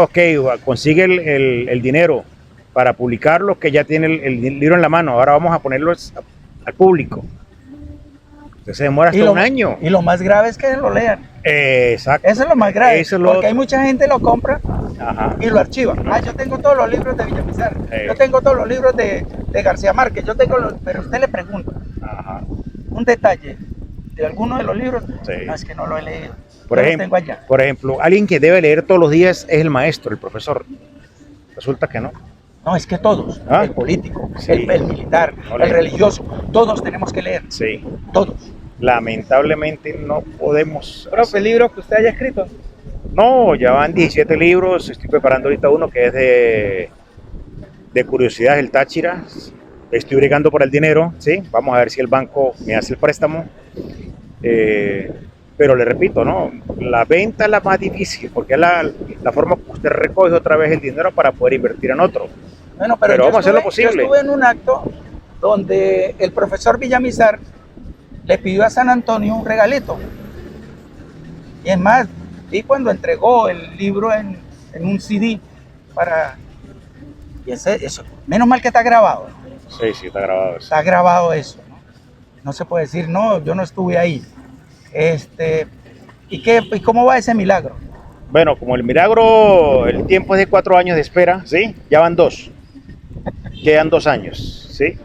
consigue el dinero para publicarlo, que ya tiene el libro en la mano, ahora vamos a ponerlo al público. Usted se demora hasta un año. Y lo más grave es que lo lean. Exacto. Eso es lo más grave. Porque hay mucha gente lo compra. Ajá. Y lo archiva. Yo tengo todos los libros de Villamizar. Yo tengo todos los libros de García Márquez. Pero usted le pregunta. Ajá. Un detalle de alguno de los libros. Sí. No, es que no lo he leído. Por ejemplo, alguien que debe leer todos los días es el maestro, el profesor. Resulta que no. No, es que todos, el político, sí, el militar, el religioso, todos tenemos que leer. Sí. Todos. Lamentablemente no podemos. ¿Profe, libros que usted haya escrito? No, ya van 17 libros, estoy preparando ahorita uno que es de curiosidades del Táchira. Estoy bregando por el dinero, ¿sí? Vamos a ver si el banco me hace el préstamo. Pero le repito, ¿no? La venta es la más difícil, porque es la forma que usted recoge otra vez el dinero para poder invertir en otro. Bueno, pero vamos a hacer lo posible. Yo estuve en un acto donde el profesor Villamizar le pidió a San Antonio un regalito. Y es más, y cuando entregó el libro en un CD para... Y eso, menos mal que está grabado. Sí, está grabado eso. Está grabado eso, ¿no? No se puede decir, no, yo no estuve ahí. ¿Y cómo va ese milagro? Bueno, como el milagro, el tiempo es de 4 años de espera, ¿sí? Ya van 2. Quedan 2 años, ¿sí?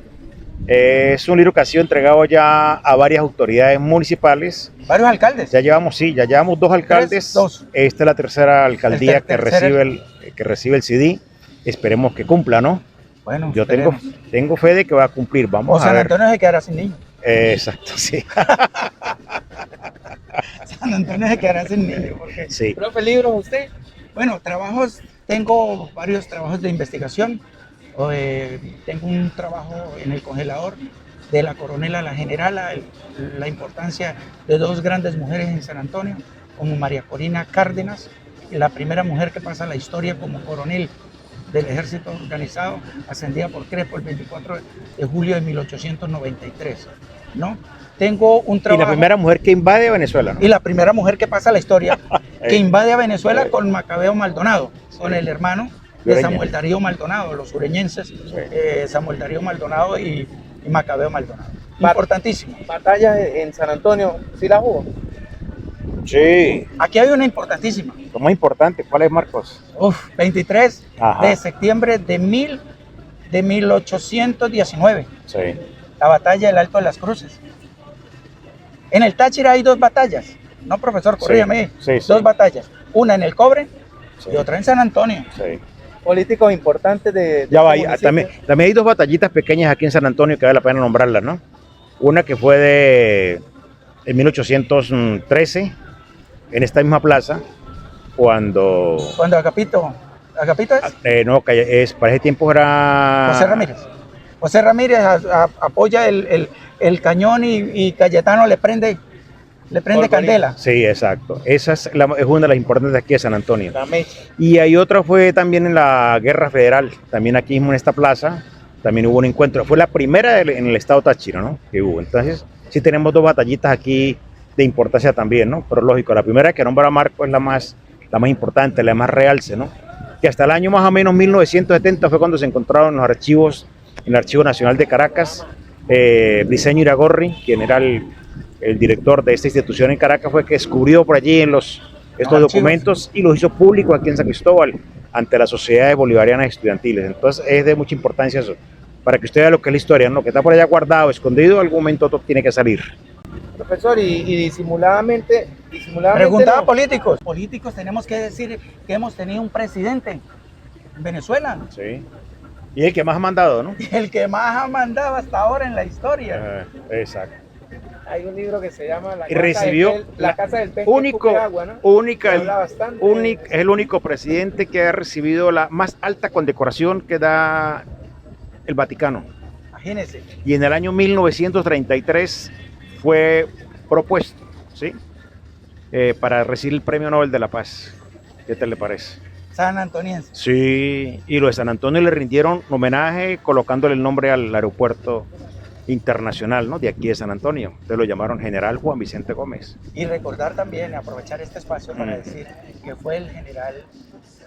Es un libro que ha sido entregado ya a varias autoridades municipales. Varios alcaldes. Ya llevamos 2 alcaldes. 2. Esta es la tercera alcaldía que recibe el CD. Esperemos que cumpla, ¿no? Bueno, Yo tengo fe de que va a cumplir. Vamos o San a ver. Antonio se quedará sin niños. Exacto, sí. San Antonio se quedará sin niños. Porque... Sí. ¿Profe, libros usted? Bueno, trabajos, tengo varios trabajos de investigación. Tengo un trabajo en el congelador de la coronel a la generala, la importancia de 2 grandes mujeres en San Antonio, como María Corina Cárdenas, la primera mujer que pasa a la historia como coronel del ejército organizado, ascendida por Crespo el 24 de julio de 1893, ¿no? Tengo un trabajo... Y la primera mujer que invade Venezuela, ¿no? Y la primera mujer que pasa a la historia, que invade a Venezuela Sí. con Macabeo Maldonado, con el hermano de Sureña. Samuel Darío Maldonado, los sureñenses, Samuel Darío Maldonado y Macabeo Maldonado. Importantísimo. Batalla en San Antonio, ¿sí la jugó? Sí. Aquí hay una importantísima. Lo más importante, ¿cuál es, Marcos? 23 Ajá. de septiembre de 1819, Sí. la batalla del Alto de las Cruces. En el Táchira hay 2 batallas, ¿no, profesor? Corrígame. Sí, sí. 2 batallas, una en el Cobre Sí. y otra en San Antonio. Sí. Políticos importantes de Ya va, este municipio. también hay 2 batallitas pequeñas aquí en San Antonio que vale la pena nombrarlas, ¿no? Una que fue en 1813, en esta misma plaza, cuando Agapito es no, para ese tiempo era José Ramírez. José Ramírez apoya el cañón y Cayetano le prende candela. Sí, exacto. Esa es una de las importantes de aquí de San Antonio. La mecha. Y hay otra fue también en la Guerra Federal, también aquí mismo en esta plaza, también hubo un encuentro. Fue la primera en el estado Táchira, ¿no? Que hubo. Entonces, sí tenemos 2 batallitas aquí de importancia también, ¿no? Pero lógico, la primera que nombra Marco es la más importante, la más realce, ¿no? Que hasta el año más o menos 1970 fue cuando se encontraron los archivos, en el Archivo Nacional de Caracas, Briceño Iragorri, quien era el director de esta institución en Caracas, fue que descubrió por allí estos documentos y los hizo públicos aquí en San Cristóbal ante las sociedades bolivarianas estudiantiles. Entonces es de mucha importancia eso, para que usted vea lo que es la historia, ¿no? Que está por allá guardado, escondido, algún momento otro tiene que salir. Profesor, y disimuladamente Preguntaba no. políticos. Políticos tenemos que decir que hemos tenido un presidente en Venezuela, Sí. Y el que más ha mandado, ¿no? el que más ha mandado hasta ahora en la historia. Exacto. Hay un libro que se llama Y recibió La Casa del Pez único, que escupe agua, ¿no? única, Habla bastante es el único presidente que ha recibido la más alta condecoración que da el Vaticano. Imagínense. Y en el año 1933 fue propuesto, ¿sí? Para recibir el Premio Nobel de la Paz. ¿Qué te le parece? San Antoniense. Sí, y los de San Antonio le rindieron homenaje colocándole el nombre al aeropuerto internacional, ¿no? De aquí de San Antonio. Entonces lo llamaron General Juan Vicente Gómez. Y recordar también, aprovechar este espacio para decir que fue el general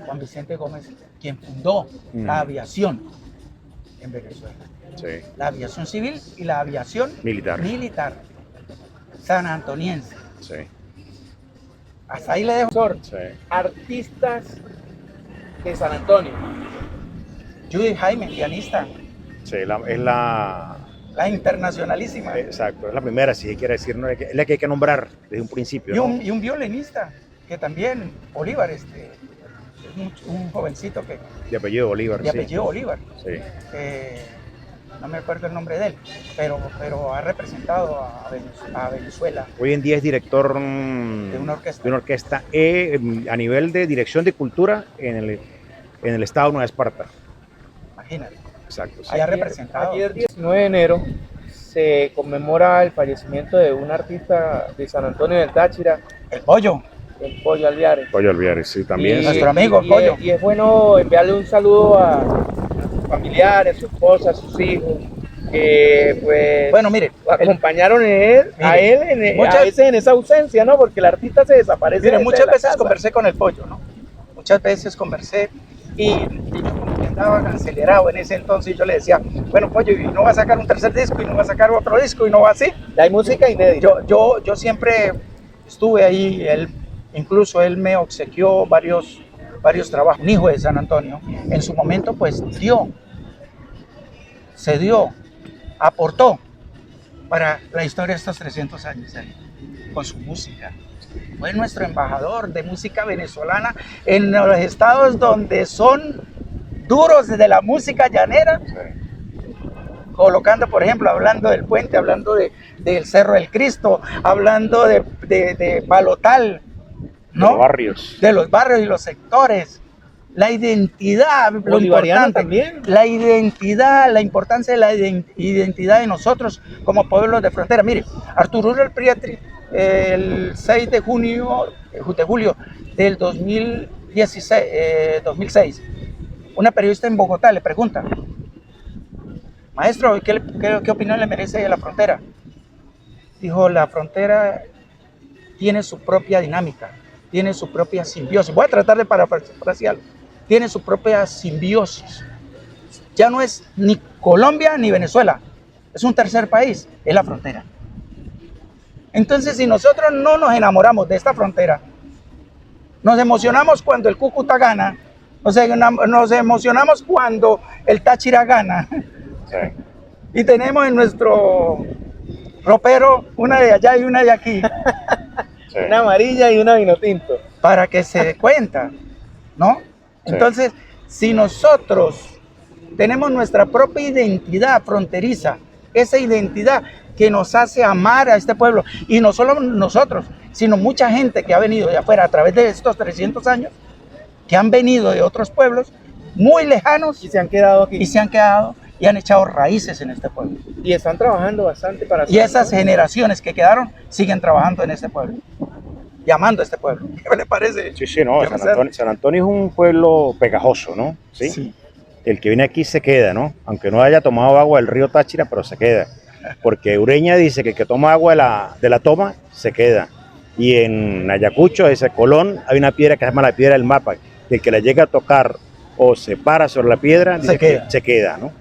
Juan Vicente Gómez quien fundó la aviación en Venezuela. Sí. La aviación civil y la aviación Militar. San Antoniense. Sí. Hasta ahí le dejo. Profesor, Sí. artistas de San Antonio. Judy Jaime, pianista, Sí, es la... la internacionalísima. Exacto, es la primera, si quiere decir, ¿no? Es la que hay que nombrar desde un principio, ¿no? Y un violinista, que también, Bolívar, es un jovencito que, De apellido Bolívar, de sí. apellido Bolívar, Sí. no me acuerdo el nombre de él, pero ha representado a Venezuela Hoy en día es director de una orquesta. a nivel de dirección de cultura en el estado de Nueva Esparta. Imagínate, Exacto. Sí. haya representado. Ayer 19 de enero se conmemora el fallecimiento de un artista de San Antonio del Táchira, El pollo, el Pollo Alviares. Pollo Alviares, sí, también. Y- Nuestro amigo, y- Pollo. Y es bueno enviarle un saludo a sus familiares, a su esposa, a sus hijos, que pues bueno, mire, acompañaron a Mire, él muchas- a veces en esa ausencia, ¿no? Porque el artista se desaparece. mire, de muchas la veces casa. conversé con el pollo, ¿no? Muchas veces conversé y yo como que andaba acelerado en ese entonces, yo le decía, bueno, pollo, y no va a sacar un tercer disco, y no va a sacar otro disco, y no va así. Hay música inédita. Yo siempre estuve ahí, incluso él me obsequió varios trabajos. Un hijo de San Antonio, en su momento pues se dio, aportó para la historia de estos 300 años con su música. Fue nuestro embajador de música venezolana en los estados donde son duros de la música llanera, colocando, por ejemplo, hablando del puente, hablando del Cerro del Cristo, hablando de Palotal, ¿no? De los barrios y los sectores. La identidad, lo importante también. La identidad, la importancia de la identidad de nosotros como pueblos de frontera. Mire, Arturo Uriel Prietri, el 6 de julio del 2006, una periodista en Bogotá le pregunta: maestro, ¿qué opinión le merece la frontera? Dijo: la frontera tiene su propia dinámica, tiene su propia simbiosis. Voy a tratar de parafrasearlo. Tiene su propia simbiosis. Ya no es ni Colombia ni Venezuela, es un tercer país, es la frontera. Entonces, si nosotros no nos enamoramos de esta frontera, nos emocionamos cuando el Cúcuta gana, nos emocionamos cuando el Táchira gana, Sí. y tenemos en nuestro ropero una de allá y una de aquí, Sí. Una amarilla y una vino tinto. para que se dé cuenta, ¿no? Sí. Entonces, si nosotros tenemos nuestra propia identidad fronteriza, esa identidad que nos hace amar a este pueblo, y no solo nosotros, sino mucha gente que ha venido de afuera a través de estos 300 años, que han venido de otros pueblos muy lejanos Y se han quedado aquí. y se han quedado y han echado raíces en este pueblo. Y están trabajando bastante para Y esas generaciones que quedaron siguen trabajando en este pueblo, llamando a este pueblo. ¿Qué le parece? Sí, no, ¿Qué San Antonio es un pueblo pegajoso, ¿no? ¿Sí? Sí. El que viene aquí se queda, ¿no? Aunque no haya tomado agua del río Táchira, pero se queda. Porque Ureña dice que el que toma agua de la toma, se queda. Y en Ayacucho, ese Colón, hay una piedra que se llama la piedra del mapa, que el que la llega a tocar o se para sobre la piedra, dice que se queda, ¿no?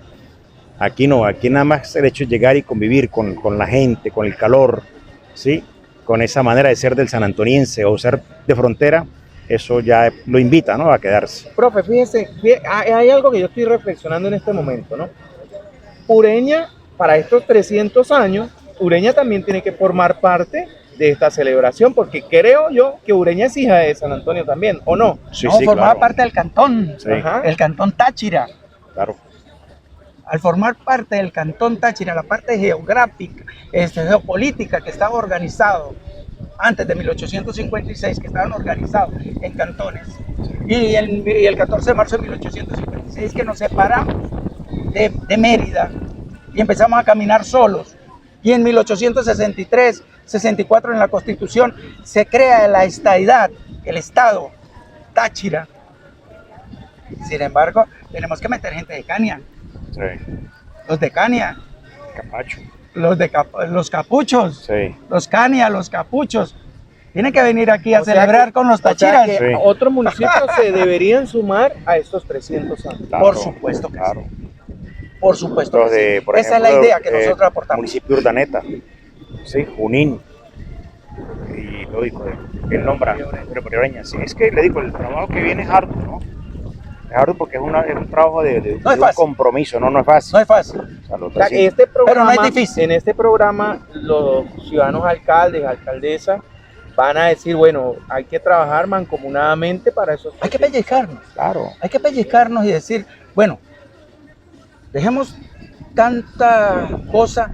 Aquí no, aquí nada más el hecho de llegar y convivir con la gente, con el calor, ¿sí? Con esa manera de ser del sanantoniense o ser de frontera, eso ya lo invita, ¿no? A quedarse. Profe, fíjese, hay algo que yo estoy reflexionando en este momento, ¿no? Ureña, para estos 300 años, Ureña también tiene que formar parte de esta celebración, porque creo yo que Ureña es hija de San Antonio también, ¿o no? Sí, No, sí, formaba claro. parte del cantón, Sí. Ajá. el cantón Táchira. Claro. Al formar parte del cantón Táchira, la parte geográfica, geopolítica que estaba organizado antes de 1856, que estaban organizados en cantones, y el 14 de marzo de 1856 que nos separamos de Mérida y empezamos a caminar solos, y en 1863, 64 en la Constitución se crea la estadidad, el Estado Táchira. Sin embargo, tenemos que meter gente de Caña. Sí. Los de Caña, Capacho. los capuchos, Sí. los Caña, los capuchos, tienen que venir aquí a O sea celebrar que- con los O sea tachiras. que Sí. otros municipios se deberían sumar a estos 300 años. Claro, Por supuesto que claro. sí. Por supuesto Los que de, sí. por Esa es la ejemplo, idea que nosotros aportamos. Municipio de Urdaneta, sí, Junín, y lo digo, él nombra, pero Ureña, sí, es que le digo, el trabajo que viene es arduo, ¿no? Es arduo porque es un trabajo de No es un fácil. compromiso, no es fácil. No es fácil. O sea, los O sea, que 300 este programa, Pero no es difícil. En este programa, los ciudadanos alcaldes, alcaldesas, van a decir, bueno, hay que trabajar mancomunadamente para esos. Hay que pellizcarnos. claro, Hay que pellizcarnos y decir, bueno, dejemos tanta cosa,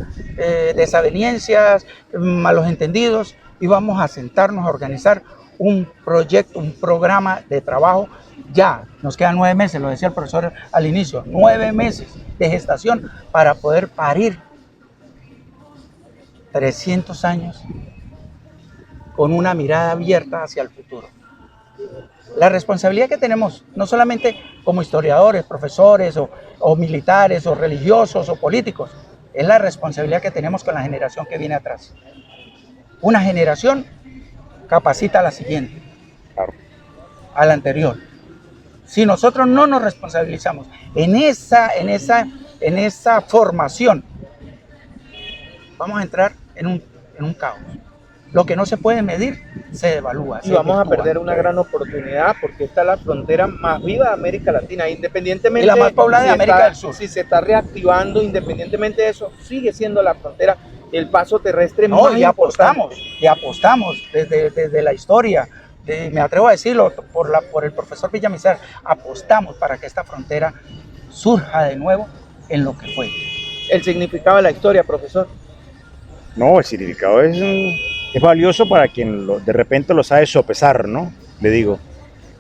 desavenencias, malos entendidos, y vamos a sentarnos a organizar un proyecto, un programa de trabajo. Ya, nos quedan 9 meses, lo decía el profesor al inicio, 9 meses de gestación para poder parir 300 años con una mirada abierta hacia el futuro. La responsabilidad que tenemos, no solamente como historiadores, profesores o militares o religiosos o políticos, es la responsabilidad que tenemos con la generación que viene atrás. Una generación capacita a la siguiente, claro. a la anterior. Si nosotros no nos responsabilizamos en esa formación, vamos a entrar en un caos. Lo que no se puede medir se devalúa. Y se vamos a desvirtúa. perder una gran oportunidad porque esta es la frontera más viva de América Latina, independientemente Y la más poblada de si América está- del Sur. Si se está reactivando, independientemente de eso, sigue siendo la frontera, el paso terrestre No, más y importante. apostamos desde la historia, me atrevo a decirlo por el profesor Villamizar, apostamos para que esta frontera surja de nuevo en lo que fue. El significado de la historia, profesor. No, el significado es valioso para quien de repente lo sabe sopesar, ¿no? Le digo,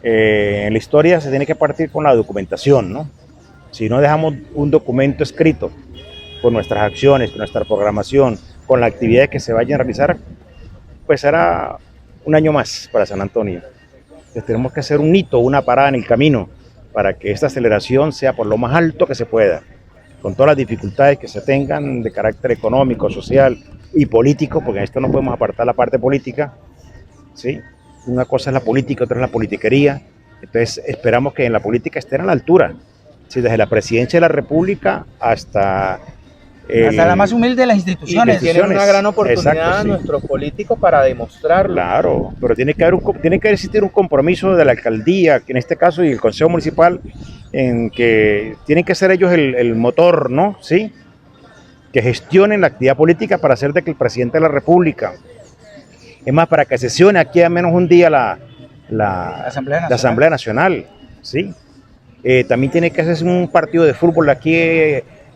en la historia se tiene que partir con la documentación, ¿no? Si no dejamos un documento escrito con nuestras acciones, con nuestra programación, con las actividades que se vayan a realizar, pues será un año más para San Antonio. Entonces tenemos que hacer un hito, una parada en el camino para que esta aceleración sea por lo más alto que se pueda, con todas las dificultades que se tengan de carácter económico, social y político, porque en esto no podemos apartar la parte política, ¿sí? Una cosa es la política, otra es la politiquería. Entonces esperamos que en la política estén a la altura, ¿sí? Desde la presidencia de la República hasta Hasta la más humilde de las Y instituciones. que tienen una gran oportunidad Exacto, sí. nuestros políticos para demostrarlo. Claro, pero tiene que existir un compromiso de la alcaldía, que en este caso, y el Consejo Municipal, en que tienen que ser ellos el motor, ¿no? ¿Sí? Que gestionen la actividad política para hacer de que el presidente de la República, es más, para que sesione aquí a menos un día la Asamblea Nacional. Asamblea Nacional, ¿sí? También tiene que hacerse un partido de fútbol aquí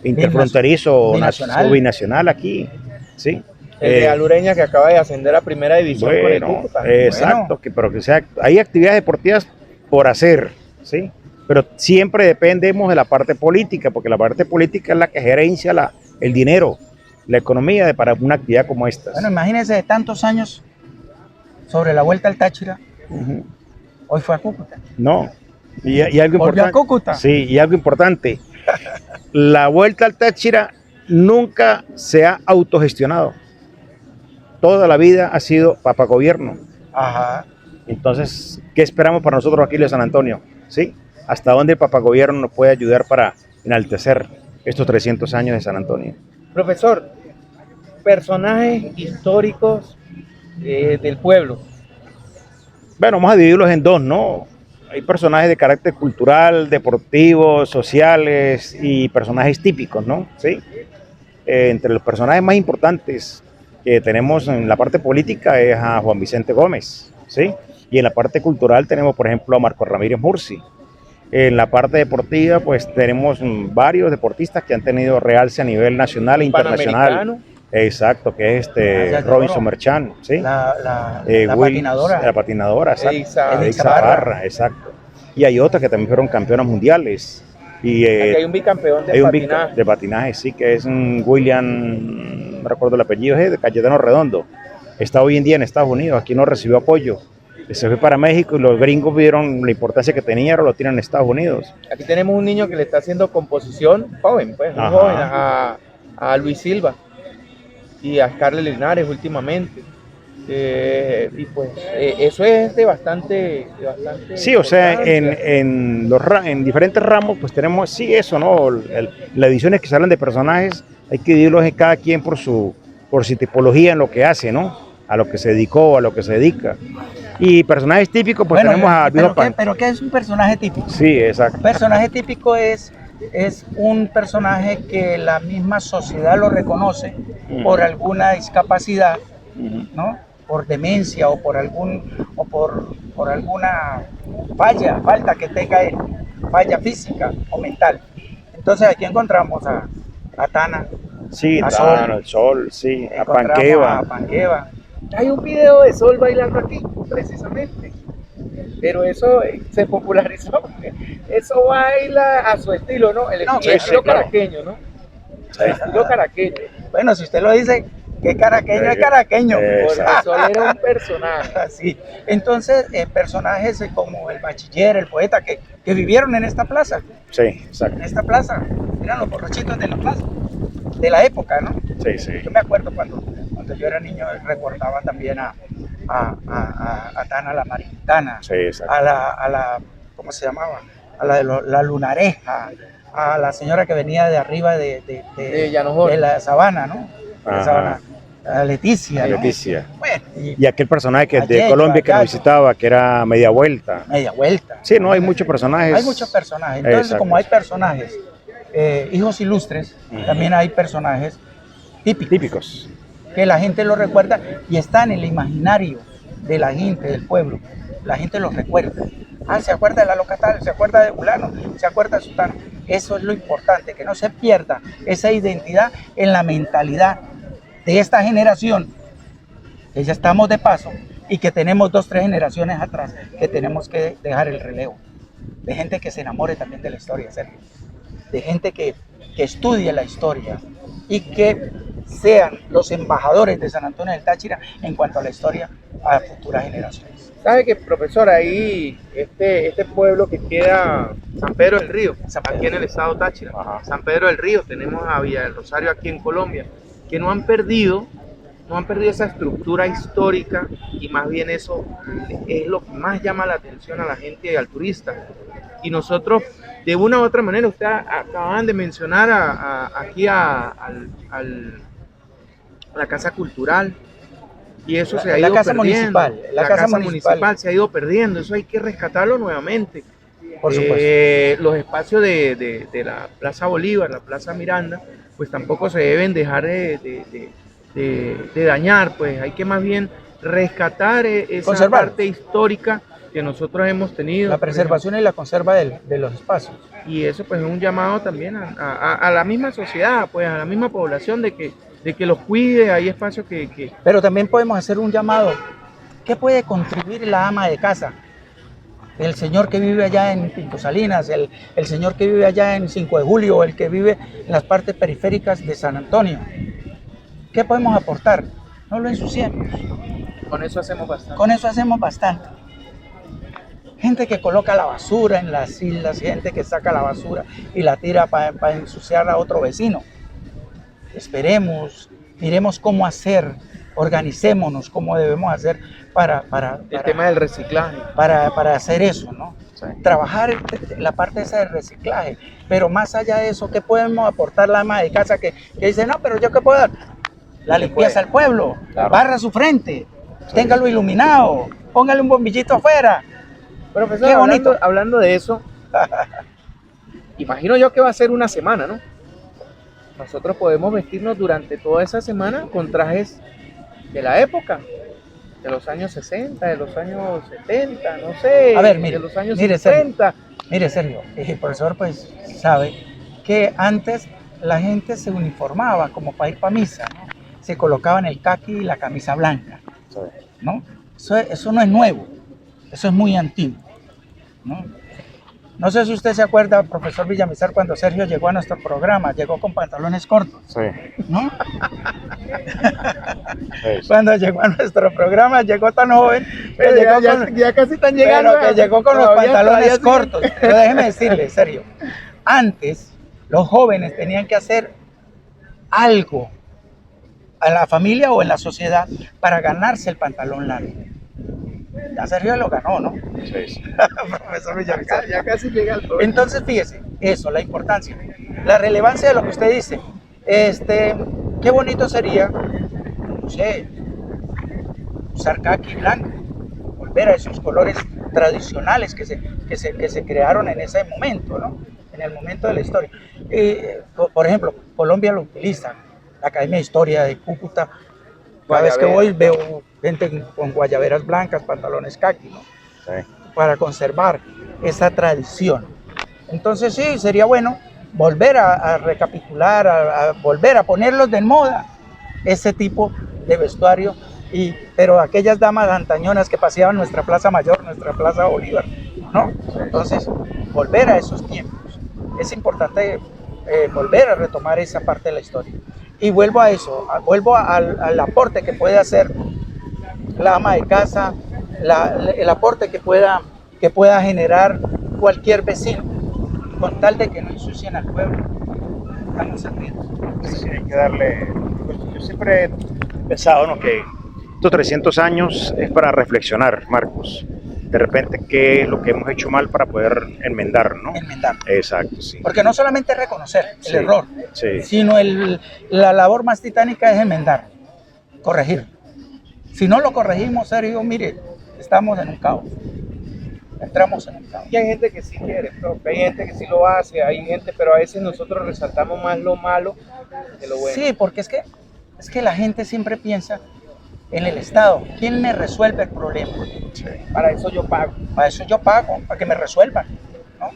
interfronterizo, binacional. binacional aquí, ¿sí? El de Alureña, que acaba de ascender a primera división con el Bueno, Cúcuta. exacto, pero que sea, hay actividades deportivas por hacer, ¿sí? Pero siempre dependemos de la parte política, porque la parte política es la que gerencia el dinero, la economía para una actividad como esta. Bueno, imagínense de tantos años sobre la vuelta al Táchira, Ujú. hoy fue a Cúcuta. No, y algo Volvió a importante. Cúcuta. Sí, y algo importante, la vuelta al Táchira nunca se ha autogestionado. Toda la vida ha sido papagobierno. Ajá. Entonces, ¿qué esperamos para nosotros aquí de San Antonio? ¿Sí? ¿Hasta dónde el papagobierno nos puede ayudar para enaltecer estos 300 años de San Antonio? Profesor, personajes históricos del pueblo. Bueno, vamos a dividirlos en dos, ¿no? Hay personajes de carácter cultural, deportivo, sociales y personajes típicos, ¿no? ¿Sí? Entre los personajes más importantes que tenemos en la parte política es a Juan Vicente Gómez, ¿sí? Y en la parte cultural tenemos, por ejemplo, a Marco Ramírez Murci. En la parte deportiva, pues tenemos varios deportistas que han tenido realce a nivel nacional e internacional. Panamericano. Exacto, que es Medallas de Robinson oro. Merchant, ¿sí? La Will, patinadora. La patinadora, exacto. Eiza Edith Zaparra, exacto. Y hay otras que también fueron campeonas mundiales. Y Aquí hay un bicampeón de hay un patinaje. de patinaje, sí, que es un William, no recuerdo el apellido, es de Cayetano Redondo. Está hoy en día en Estados Unidos, aquí no recibió apoyo. Se fue para México y los gringos vieron la importancia que tenía, ahora lo tienen en Estados Unidos. Aquí tenemos un niño que le está haciendo composición, joven, pues, un Ajá. joven, a Luis Silva y a Scarlett Linares últimamente. Y pues eso es de bastante Sí, o sea, importancia. en diferentes ramos, pues tenemos, sí, eso, ¿no? Las ediciones que salen de personajes, hay que dividirlos en cada quien por su tipología en lo que hace, ¿no? A lo que se dedicó, a lo que se dedica. Y personajes típicos, pues tenemos a Viejo Pan. pero ¿qué es un personaje típico? Sí, exacto. Un personaje típico es un personaje que la misma sociedad lo reconoce por alguna discapacidad, ¿no? Por demencia o por alguna falta que tenga él, falla física o mental. Entonces aquí encontramos a Tana, Sí, a Tano, el Sol, sí, a encontramos Panqueva. a Panqueva. Hay un video de Sol bailando aquí, precisamente. Pero eso se popularizó. Eso baila a su estilo, ¿no? El No, estilo sí, claro. caraqueño, ¿no? El estilo caraqueño. Bueno, si usted lo dice, que caraqueño es caraqueño. Porque Sol era un personaje. Así. Entonces, personajes como el bachiller, el poeta, que vivieron en esta plaza. Sí, exacto. En esta plaza. Eran los borrachitos de la plaza. De la época, ¿no? Sí, sí. Yo me acuerdo cuando yo era niño, recordaba también a Tana la Maritana, Sí, exacto. a la, ¿cómo se llamaba? A la de la Lunareja, a la señora que venía de arriba De Llanojón. de la sabana, ¿no? De la Ajá. sabana. a Leticia, ¿no? Leticia. Bueno, Y aquel personaje que de Galleco, Colombia que nos Gallo. visitaba, que era Media Vuelta. Media Vuelta. Sí, no, hay muchos personajes. Hay muchos personajes. Entonces, Exacto. como hay personajes, hijos ilustres, también hay personajes Típicos. que la gente los recuerda y está en el imaginario de la gente, del pueblo. La gente los recuerda. Ah, se acuerda de la locatal, se acuerda de fulano, se acuerda de sutano. Eso es lo importante, que no se pierda esa identidad en la mentalidad de esta generación, que ya estamos de paso y que tenemos 2, 3 generaciones atrás, que tenemos que dejar el relevo. De gente que se enamore también de la historia, Sergio. De gente que estudie la historia y que sean los embajadores de San Antonio del Táchira en cuanto a la historia a futuras generaciones. ¿Sabe que, profesor, ahí este pueblo que queda, San Pedro del Río, aquí en el estado Táchira, San Pedro del Río, tenemos a Villa del Rosario aquí en Colombia, que no han perdido esa estructura histórica, y más bien eso es lo que más llama la atención a la gente y al turista. Y nosotros, de una u otra manera, ustedes acaban de mencionar aquí a la Casa Cultural, y eso se ha ido perdiendo. La casa municipal se ha ido perdiendo, eso hay que rescatarlo nuevamente. Por supuesto. Los espacios de la Plaza Bolívar, la Plaza Miranda, pues tampoco se deben dejar de dañar, pues hay que más bien rescatar esa parte histórica que nosotros hemos tenido. La preservación y la conserva de los espacios. Y eso pues es un llamado también a la misma sociedad, pues a la misma población de que los cuide. Hay espacios que... Pero también podemos hacer un llamado. ¿Qué puede contribuir la ama de casa? El señor que vive allá en Pinto Salinas, el señor que vive allá en 5 de Julio, el que vive en las partes periféricas de San Antonio. ¿Qué podemos aportar? No lo ensuciemos. Con eso hacemos bastante. Con eso hacemos bastante. Gente que coloca la basura en las islas, gente que saca la basura y la tira para ensuciar a otro vecino. Esperemos, miremos cómo hacer, organicémonos cómo debemos hacer para el tema del reciclaje. Para hacer eso, ¿no? Sí. Trabajar la parte esa del reciclaje, pero más allá de eso, ¿qué podemos aportar la ama de casa que dice, no, pero yo qué puedo dar? La limpieza al pueblo, claro. Barra su frente, sí. Téngalo iluminado, póngale un bombillito afuera. Profesor, qué bonito. Hablando de eso, imagino yo que va a ser una semana, ¿no? Nosotros podemos vestirnos durante toda esa semana con trajes de la época, de los años 60, de los años 70, no sé, a ver, mire, de los años 50. Mire, Sergio, el profesor pues sabe que antes la gente se uniformaba como para ir para misa, ¿no? Se colocaban el caqui y la camisa blanca, ¿no? Eso no es nuevo, eso es muy antiguo, ¿no? No sé si usted se acuerda, profesor Villamizar, cuando Sergio llegó a nuestro programa, llegó con pantalones cortos, ¿no? Cuando llegó a nuestro programa, llegó tan joven, que ya casi están llegando. Pero que llegó con los pantalones cortos. Pero déjeme decirle, Sergio, antes los jóvenes tenían que hacer algo a la familia o en la sociedad para ganarse el pantalón largo. Ya Sergio lo ganó, ¿no? Sí. Profesor Villamizar. Ya casi llega al joven. Entonces, fíjese, eso, la importancia, la relevancia de lo que usted dice. Qué bonito sería, no sé, usar caqui blanco, volver a esos colores tradicionales que se crearon en ese momento, ¿no? En el momento de la historia. Por ejemplo, Colombia lo utiliza, la Academia de Historia de Cúcuta. Cada vez que voy veo gente con guayaberas blancas, pantalones caqui, ¿no? Sí. Para conservar esa tradición. Entonces sí, sería bueno volver a recapitular, a volver a ponerlos de moda, ese tipo de vestuario, pero aquellas damas antañonas que paseaban nuestra Plaza Mayor, nuestra Plaza Bolívar, ¿no? Entonces, volver a esos tiempos. Es importante volver a retomar esa parte de la historia. Y vuelvo a eso, vuelvo al aporte que puede hacer la ama de casa, el aporte que pueda generar cualquier vecino, con tal de que no ensucien al pueblo. Estamos servidos. Sí, hay que darle... Yo siempre he pensado, ¿no?, que estos 300 años es para reflexionar, Marcos. De repente, ¿qué es lo que hemos hecho mal para poder enmendar, ¿no? Enmendar. Exacto, sí. Porque no solamente reconocer el error, sí, sino la labor más titánica es enmendar. corregir. Si no lo corregimos, Sergio, mire, estamos en un caos. Entramos en un caos. Y hay gente que sí quiere, profe, hay gente que sí lo hace, hay gente, pero a veces nosotros resaltamos más lo malo que lo bueno. Sí, porque es que la gente siempre piensa en el Estado. ¿Quién me resuelve el problema? Sí. Para eso yo pago. Para eso yo pago, para que me resuelvan, ¿no?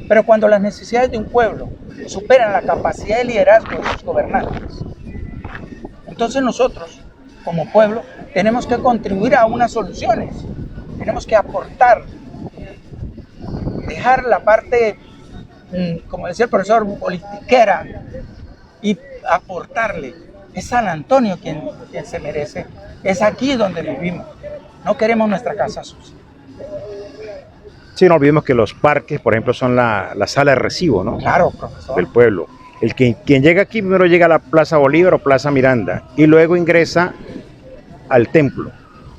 Pero cuando las necesidades de un pueblo superan la capacidad de liderazgo de sus gobernantes, entonces nosotros, como pueblo, tenemos que contribuir a unas soluciones. Tenemos que aportar, dejar la parte, como decía el profesor, politiquera, y aportarle. Es San Antonio quien se merece. Es aquí donde vivimos. No queremos nuestra casa sucia. Sí, no olvidemos que los parques, por ejemplo, son la sala de recibo, ¿no? Claro, profesor. Del pueblo. Quien llega aquí primero llega a la Plaza Bolívar o Plaza Miranda y luego ingresa al templo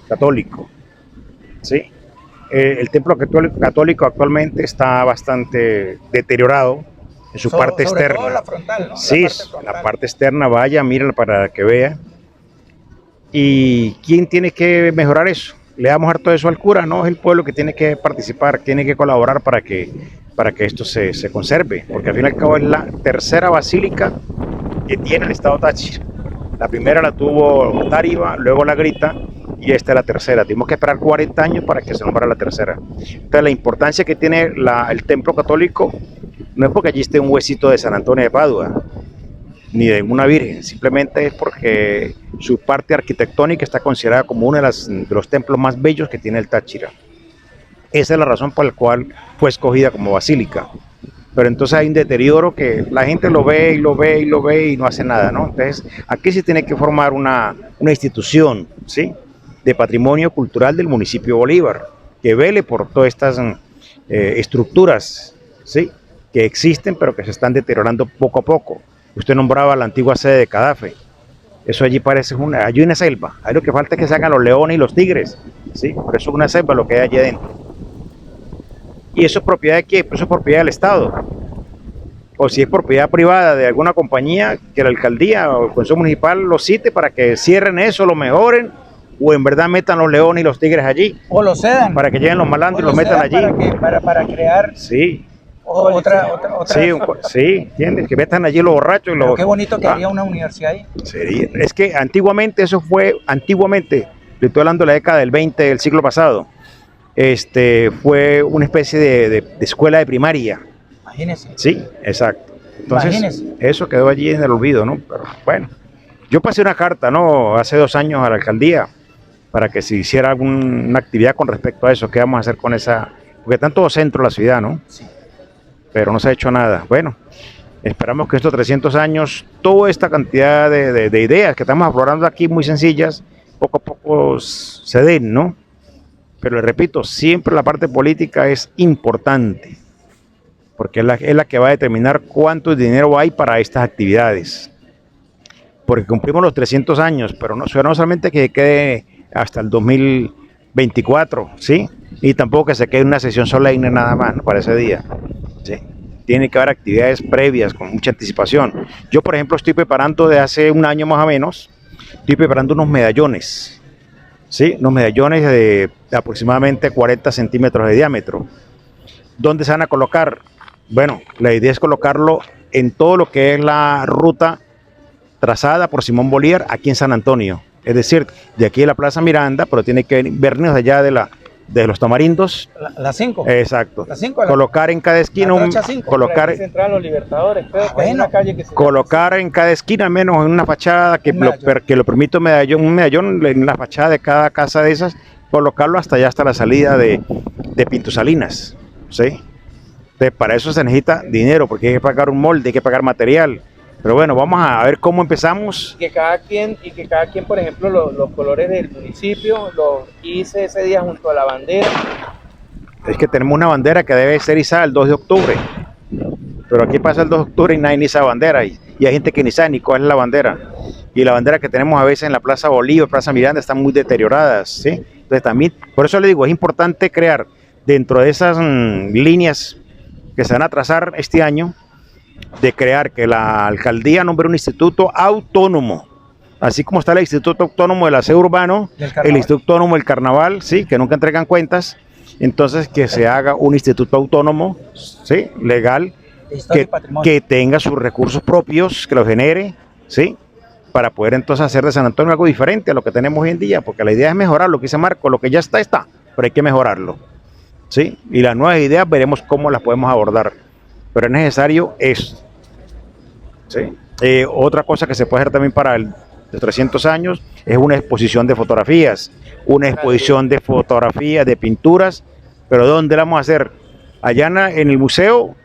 católico. ¿Sí? El templo católico actualmente está bastante deteriorado en su parte sobre externa. todo la frontal, ¿no? Sí, la parte externa, vaya, mírala para que vea. ¿Y quién tiene que mejorar eso? Le damos harto eso al cura, no, es el pueblo que tiene que participar, tiene que colaborar para que esto se conserve, porque al fin y al cabo es la tercera basílica que tiene el estado Táchira. La primera la tuvo Táriba, luego La Grita, y esta es la tercera. Tuvimos que esperar 40 años para que se nombrara la tercera. Entonces la importancia que tiene el templo católico no es porque allí esté un huesito de San Antonio de Padua, ni de una virgen, simplemente es porque su parte arquitectónica está considerada como uno de los templos más bellos que tiene el Táchira. Esa es la razón por la cual fue escogida como basílica. Pero entonces hay un deterioro que la gente lo ve y lo ve y lo ve y no hace nada, ¿no? Entonces aquí se tiene que formar una institución, ¿sí?, de patrimonio cultural del municipio de Bolívar, que vele por todas estas estructuras, ¿sí?, que existen pero que se están deteriorando poco a poco. Usted nombraba la antigua sede de Cadafe. Eso allí parece hay una selva. Ahí lo que falta es que se hagan los leones y los tigres, ¿sí? Pero eso es una selva lo que hay allí adentro. ¿Y eso es propiedad de quién? Pues eso es propiedad del Estado. O si es propiedad privada de alguna compañía, que la alcaldía o el consejo municipal lo cite para que cierren eso, lo mejoren, o en verdad metan los leones y los tigres allí. O lo cedan. Para que lleguen los malandros y los metan allí. Para crear... Sí. Otra sí, ¿entiendes? Que metan allí los borrachos. Pero qué bonito que haría una universidad ahí. Sería. Es que antiguamente, le estoy hablando de la década del 20 del siglo pasado, fue una especie de escuela de primaria. Imagínese. Sí, exacto. Entonces, Imagínese. eso quedó allí en el olvido, ¿no? Pero bueno, yo pasé una carta, ¿no?, hace 2 años a la alcaldía para que se hiciera alguna actividad con respecto a eso. ¿Qué vamos a hacer con esa? Porque está en todo centro de la ciudad, ¿no? Sí. Pero no se ha hecho nada. Bueno, esperamos que estos 300 años, toda esta cantidad de ideas que estamos explorando aquí, muy sencillas, poco a poco se den, ¿no? Pero le repito, siempre la parte política es importante, porque es la que va a determinar cuánto dinero hay para estas actividades. Porque cumplimos los 300 años, pero no solamente que quede hasta el 2024, ¿sí? Y tampoco que se quede una sesión solemne nada más, ¿no?, para ese día. Sí. Tiene que haber actividades previas con mucha anticipación. Yo, por ejemplo, estoy preparando de hace 1 año más o menos, estoy preparando unos medallones, ¿sí?, unos medallones de aproximadamente 40 centímetros de diámetro. ¿Dónde se van a colocar? Bueno, la idea es colocarlo en todo lo que es la ruta trazada por Simón Bolívar aquí en San Antonio. Es decir, de aquí de la Plaza Miranda, pero tiene que venirnos allá de los Tamarindos. La 5. Exacto. La 5. Colocar en cada esquina colocar en cada esquina al menos en una fachada que lo permite un medallón en la fachada de cada casa de esas, colocarlo hasta allá, hasta la salida de Pinto Salinas, ¿sí? Entonces, para eso se necesita dinero, porque hay que pagar un molde, hay que pagar material. Pero bueno, vamos a ver cómo empezamos. Y que cada quien, por ejemplo, los colores del municipio los hice ese día junto a la bandera. Es que tenemos una bandera que debe ser izada el 2 de octubre. Pero aquí pasa el 2 de octubre y nadie ni iza bandera. Y hay gente que ni sabe ni cuál es la bandera. Y la bandera que tenemos a veces en la Plaza Bolívar, Plaza Miranda, están muy deterioradas, ¿sí? Entonces también, por eso le digo, es importante crear dentro de esas líneas que se van a trazar este año, de crear que la alcaldía nombre un instituto autónomo así como está el Instituto Autónomo del Aseo Urbano, el Instituto Autónomo del Carnaval, sí, que nunca entregan cuentas, entonces que se haga un instituto autónomo, sí, legal, que tenga sus recursos propios, que los genere, sí, para poder entonces hacer de San Antonio algo diferente a lo que tenemos hoy en día, porque la idea es mejorar lo que dice Marco, lo que ya está, pero hay que mejorarlo, sí, y las nuevas ideas veremos cómo las podemos abordar, pero es necesario eso, sí. Otra cosa que se puede hacer también para los 300 años es una exposición de fotografías, de pinturas, pero ¿dónde la vamos a hacer? Allá en el museo,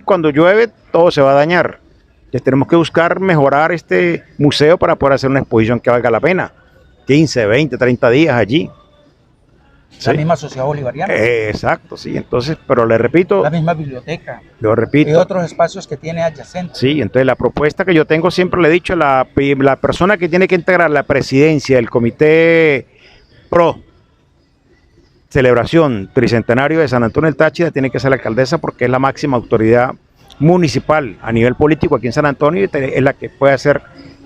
cuando llueve todo se va a dañar. Entonces tenemos que buscar mejorar este museo para poder hacer una exposición que valga la pena. 15, 20, 30 días allí. La misma Sociedad Bolivariana. Exacto, sí. Entonces, pero le repito. La misma biblioteca. Lo repito. Y otros espacios que tiene adyacentes. Sí, entonces la propuesta que yo tengo, siempre le he dicho, la persona que tiene que integrar la presidencia del Comité Pro Celebración Tricentenario de San Antonio del Táchira tiene que ser la alcaldesa, porque es la máxima autoridad municipal a nivel político aquí en San Antonio, y es la que puede hacer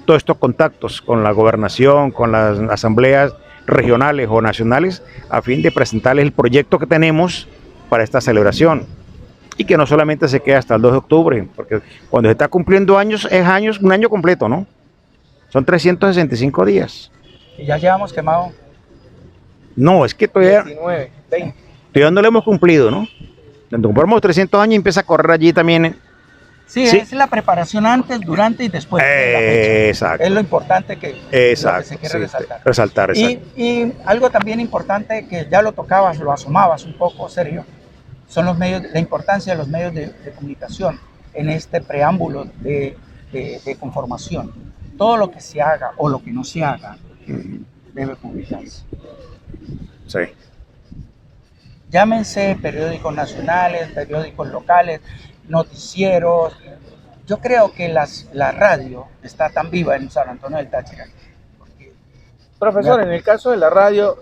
todos estos contactos con la gobernación, con las asambleas regionales o nacionales, a fin de presentarles el proyecto que tenemos para esta celebración, y que no solamente se quede hasta el 2 de octubre, porque cuando se está cumpliendo años, es un año completo, ¿no? Son 365 días. ¿Y ya llevamos quemado? No, es que todavía 19, 20. Todavía no lo hemos cumplido, ¿no? Cuando compramos 300 años y empieza a correr allí también. Sí, es la preparación antes, durante y después de la fecha. Exacto. Es lo importante que se quiere resaltar. Y algo también importante que ya lo tocabas, lo asomabas un poco, Sergio, son los medios, la importancia de los medios de comunicación en este preámbulo de conformación. Todo lo que se haga o lo que no se haga debe publicarse. Sí. Llámense periódicos nacionales, periódicos locales, noticieros. Yo creo que la radio está tan viva en San Antonio del Táchira. Profesor, en el caso de la radio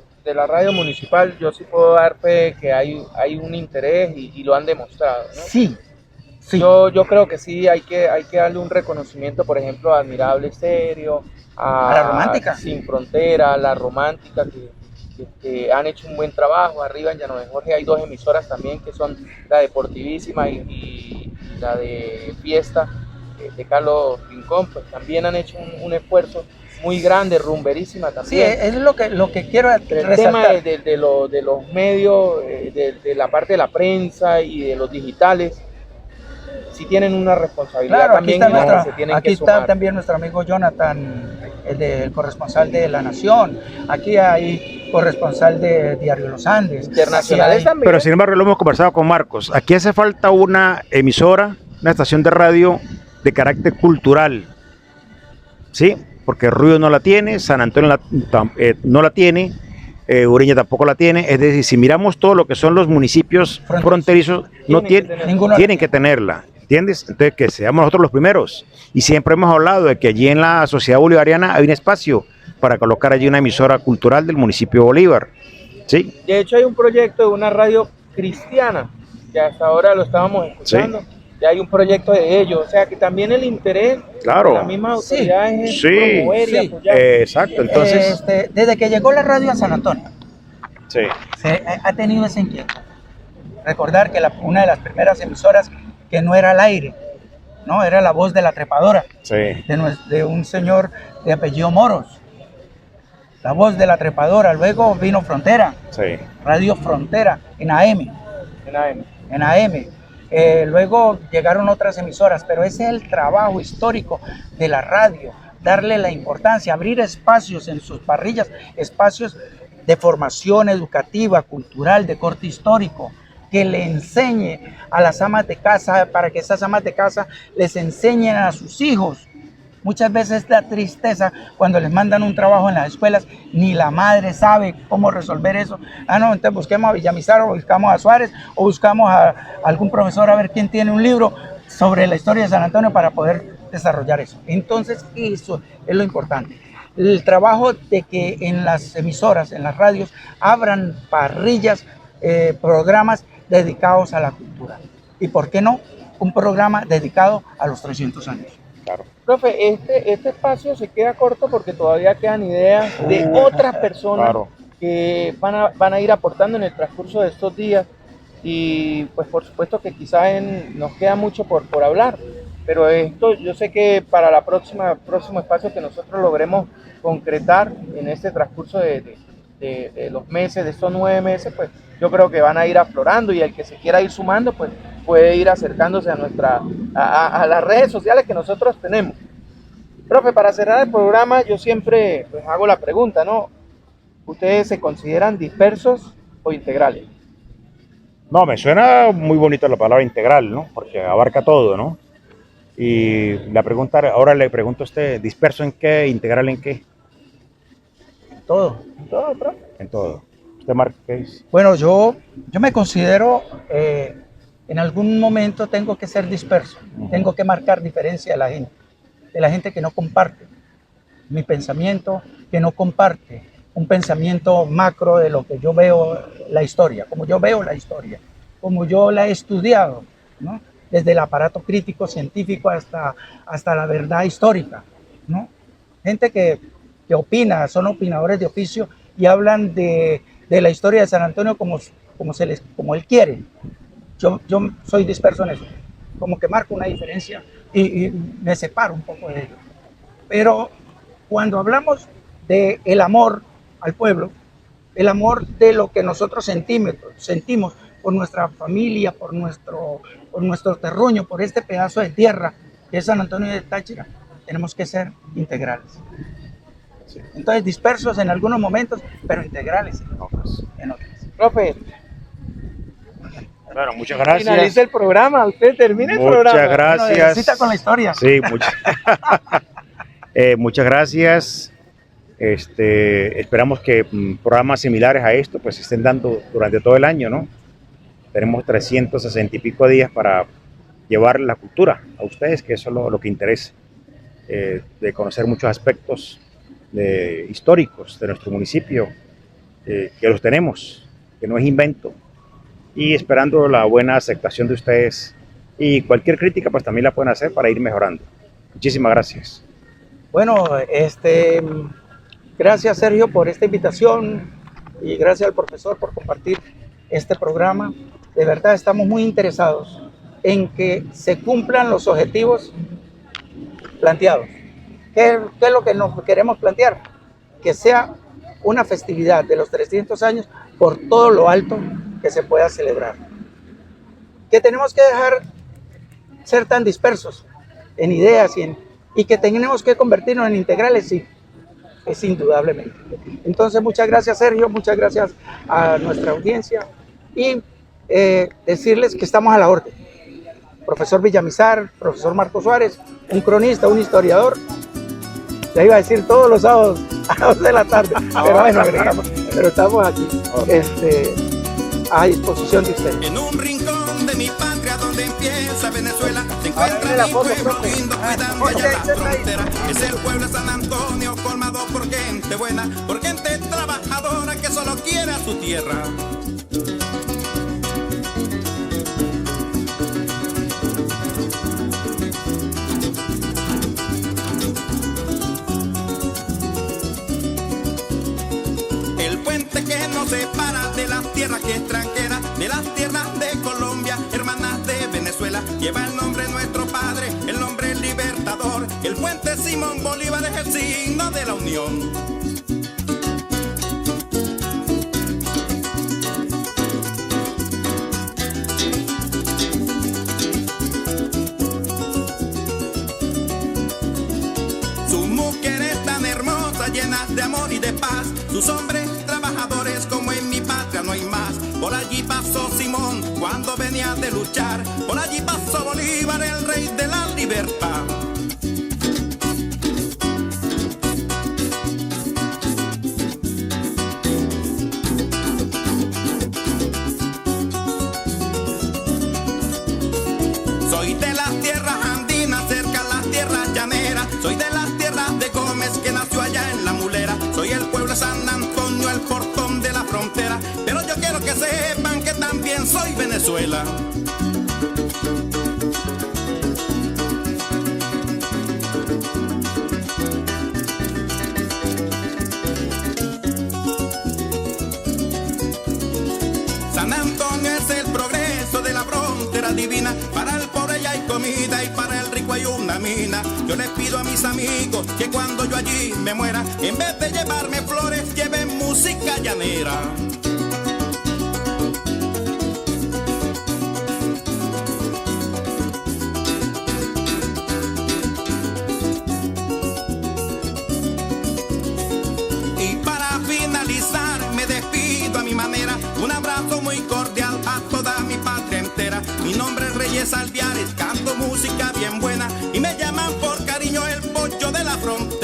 municipal, yo sí puedo dar fe que hay un interés y lo han demostrado, ¿no? Sí. Yo creo que sí hay que darle un reconocimiento, por ejemplo, a Admirable Estéreo, a La Romántica, Sin Frontera, a La Romántica, que han hecho un buen trabajo. Arriba en Llano de Jorge hay 2 emisoras también, que son la Deportivísima y la de Fiesta de Carlos Rincón, pues también han hecho un esfuerzo muy grande. Rumberísima también. Sí, es lo que quiero resaltar. El tema de los medios, de la parte de la prensa y de los digitales, sí tienen una responsabilidad. Claro, también aquí está también nuestro amigo Jonathan, el corresponsal de La Nación. Aquí hay corresponsal de Diario Los Andes. Internacionales también. Pero sin embargo, lo hemos conversado con Marcos. Aquí hace falta una emisora, una estación de radio de carácter cultural. ¿Sí? Porque Ruido no la tiene, San Antonio no la tiene, Ureña tampoco la tiene. Es decir, si miramos todo lo que son los municipios fronterizos, tienen que tenerla. ¿Entiendes? Entonces, que seamos nosotros los primeros. Y siempre hemos hablado de que allí en la Sociedad Bolivariana hay un espacio para colocar allí una emisora cultural del municipio de Bolívar. ¿Sí? De hecho, hay un proyecto de una radio cristiana, que hasta ahora lo estábamos escuchando. Sí. Ya hay un proyecto de ellos. O sea, que también el interés de las mismas autoridades es promover y apoyar. Exacto. Entonces, desde que llegó la radio a San Antonio, se ha tenido esa inquietud. Recordar que una de las primeras emisoras que no era al aire, ¿no? Era La Voz de la Trepadora, de un señor de apellido Moros. La Voz de la Trepadora. Luego vino Frontera, Radio Frontera, en AM. Luego llegaron otras emisoras, pero ese es el trabajo histórico de la radio, darle la importancia, abrir espacios en sus parrillas, espacios de formación educativa, cultural, de corte histórico, que le enseñe a las amas de casa, para que esas amas de casa les enseñen a sus hijos. Muchas veces da tristeza cuando les mandan un trabajo en las escuelas, ni la madre sabe cómo resolver eso. No, entonces busquemos a Villamizar, o buscamos a Suárez, o buscamos a algún profesor a ver quién tiene un libro sobre la historia de San Antonio para poder desarrollar eso. Entonces eso es lo importante. El trabajo de que en las emisoras, en las radios, abran parrillas, programas dedicados a la cultura. ¿Y por qué no? Un programa dedicado a los 300 años. Claro. Profe, este espacio se queda corto porque todavía quedan ideas de otras personas Claro. que van a ir aportando en el transcurso de estos días y pues por supuesto que quizás nos queda mucho por hablar, pero esto yo sé que para la próximo espacio que nosotros logremos concretar en este transcurso de los meses, de estos 9 meses, pues yo creo que van a ir aflorando y el que se quiera ir sumando, pues puede ir acercándose a las redes sociales que nosotros tenemos. Profe, para cerrar el programa, yo siempre pues, hago la pregunta, ¿no? ¿Ustedes se consideran dispersos o integrales? No, me suena muy bonito la palabra integral, ¿no? Porque abarca todo, ¿no? Y la pregunta, ahora le pregunto a usted, ¿disperso en qué? ¿Integral en qué? Todo. Todo, profe. En todo. ¿Usted, Marc, qué dice? Bueno, yo me considero, en algún momento tengo que ser disperso, tengo que marcar diferencia de la gente que no comparte mi pensamiento, que no comparte un pensamiento macro de lo que yo veo la historia, como yo veo la historia, como yo la he estudiado, ¿no? Desde el aparato crítico científico hasta la verdad histórica, ¿no? Gente que opina, son opinadores de oficio y hablan de la historia de San Antonio como él quiere. Yo soy disperso en eso, como que marco una diferencia y me separo un poco de ello. Pero cuando hablamos del amor al pueblo, el amor de lo que nosotros sentimos por nuestra familia, por nuestro terruño, por este pedazo de tierra que es San Antonio de Táchira, tenemos que ser integrales. Entonces dispersos en algunos momentos, pero integrales en otros. Profe, Bueno, muchas gracias. finaliza el programa, usted termina el programa. Muchas gracias. Bueno, cita con la historia. Sí, muchas gracias. Esperamos que programas similares a esto pues se estén dando durante todo el año, ¿no? Tenemos 360 y pico días para llevar la cultura a ustedes, que eso es lo que interesa, de conocer muchos aspectos históricos de nuestro municipio, que los tenemos, que no es invento, y esperando la buena aceptación de ustedes y cualquier crítica pues también la pueden hacer para ir mejorando. Muchísimas gracias. Bueno, gracias Sergio por esta invitación y gracias al profesor por compartir este programa. De verdad estamos muy interesados en que se cumplan los objetivos planteados. ¿Qué es lo que nos queremos plantear? Que sea una festividad de los 300 años por todo lo alto que se pueda celebrar. Que tenemos que dejar ser tan dispersos en ideas y que tenemos que convertirnos en integrales, sí, es indudablemente. Entonces, muchas gracias Sergio, muchas gracias a nuestra audiencia y decirles que estamos a la orden. Profesor Villamizar, profesor Marco Suárez, un cronista, un historiador, ya iba a decir todos los sábados a las 2 de la tarde, pero bueno, pero estamos aquí a disposición de ustedes. En un rincón de mi patria donde empieza Venezuela se encuentra mi pueblo lindo cuidando allá la frontera. Es el pueblo de San Antonio colmado por gente buena, por gente trabajadora que solo quiere a su tierra. El puente que nos separa de las tierras que extranjeras, de las tierras de Colombia, hermanas de Venezuela, lleva el nombre de nuestro padre, el nombre libertador. El puente Simón Bolívar es el signo de la unión. Sus mujeres tan hermosas, llenas de amor y de paz, sus hombres trabajadores como en mi patria no hay más. Por allí pasó Simón cuando venía de luchar, por allí pasó Bolívar, el rey de la libertad. Soy de las tierras andinas, cerca a las tierras llaneras, soy de las tierras de Gómez que nació allá en La Mulera, soy el pueblo de San Antonio, el portón de la frontera, pero yo quiero que sepan que también soy Venezuela. Antonio es el progreso de la frontera divina. Para el pobre ya hay comida y para el rico hay una mina. Yo les pido a mis amigos que cuando yo allí me muera, en vez de llevarme flores, lleven música llanera. Me despido a mi manera, un abrazo muy cordial a toda mi patria entera. Mi nombre es Reyes Alviares, canto música bien buena y me llaman por cariño el pollo de la frontera.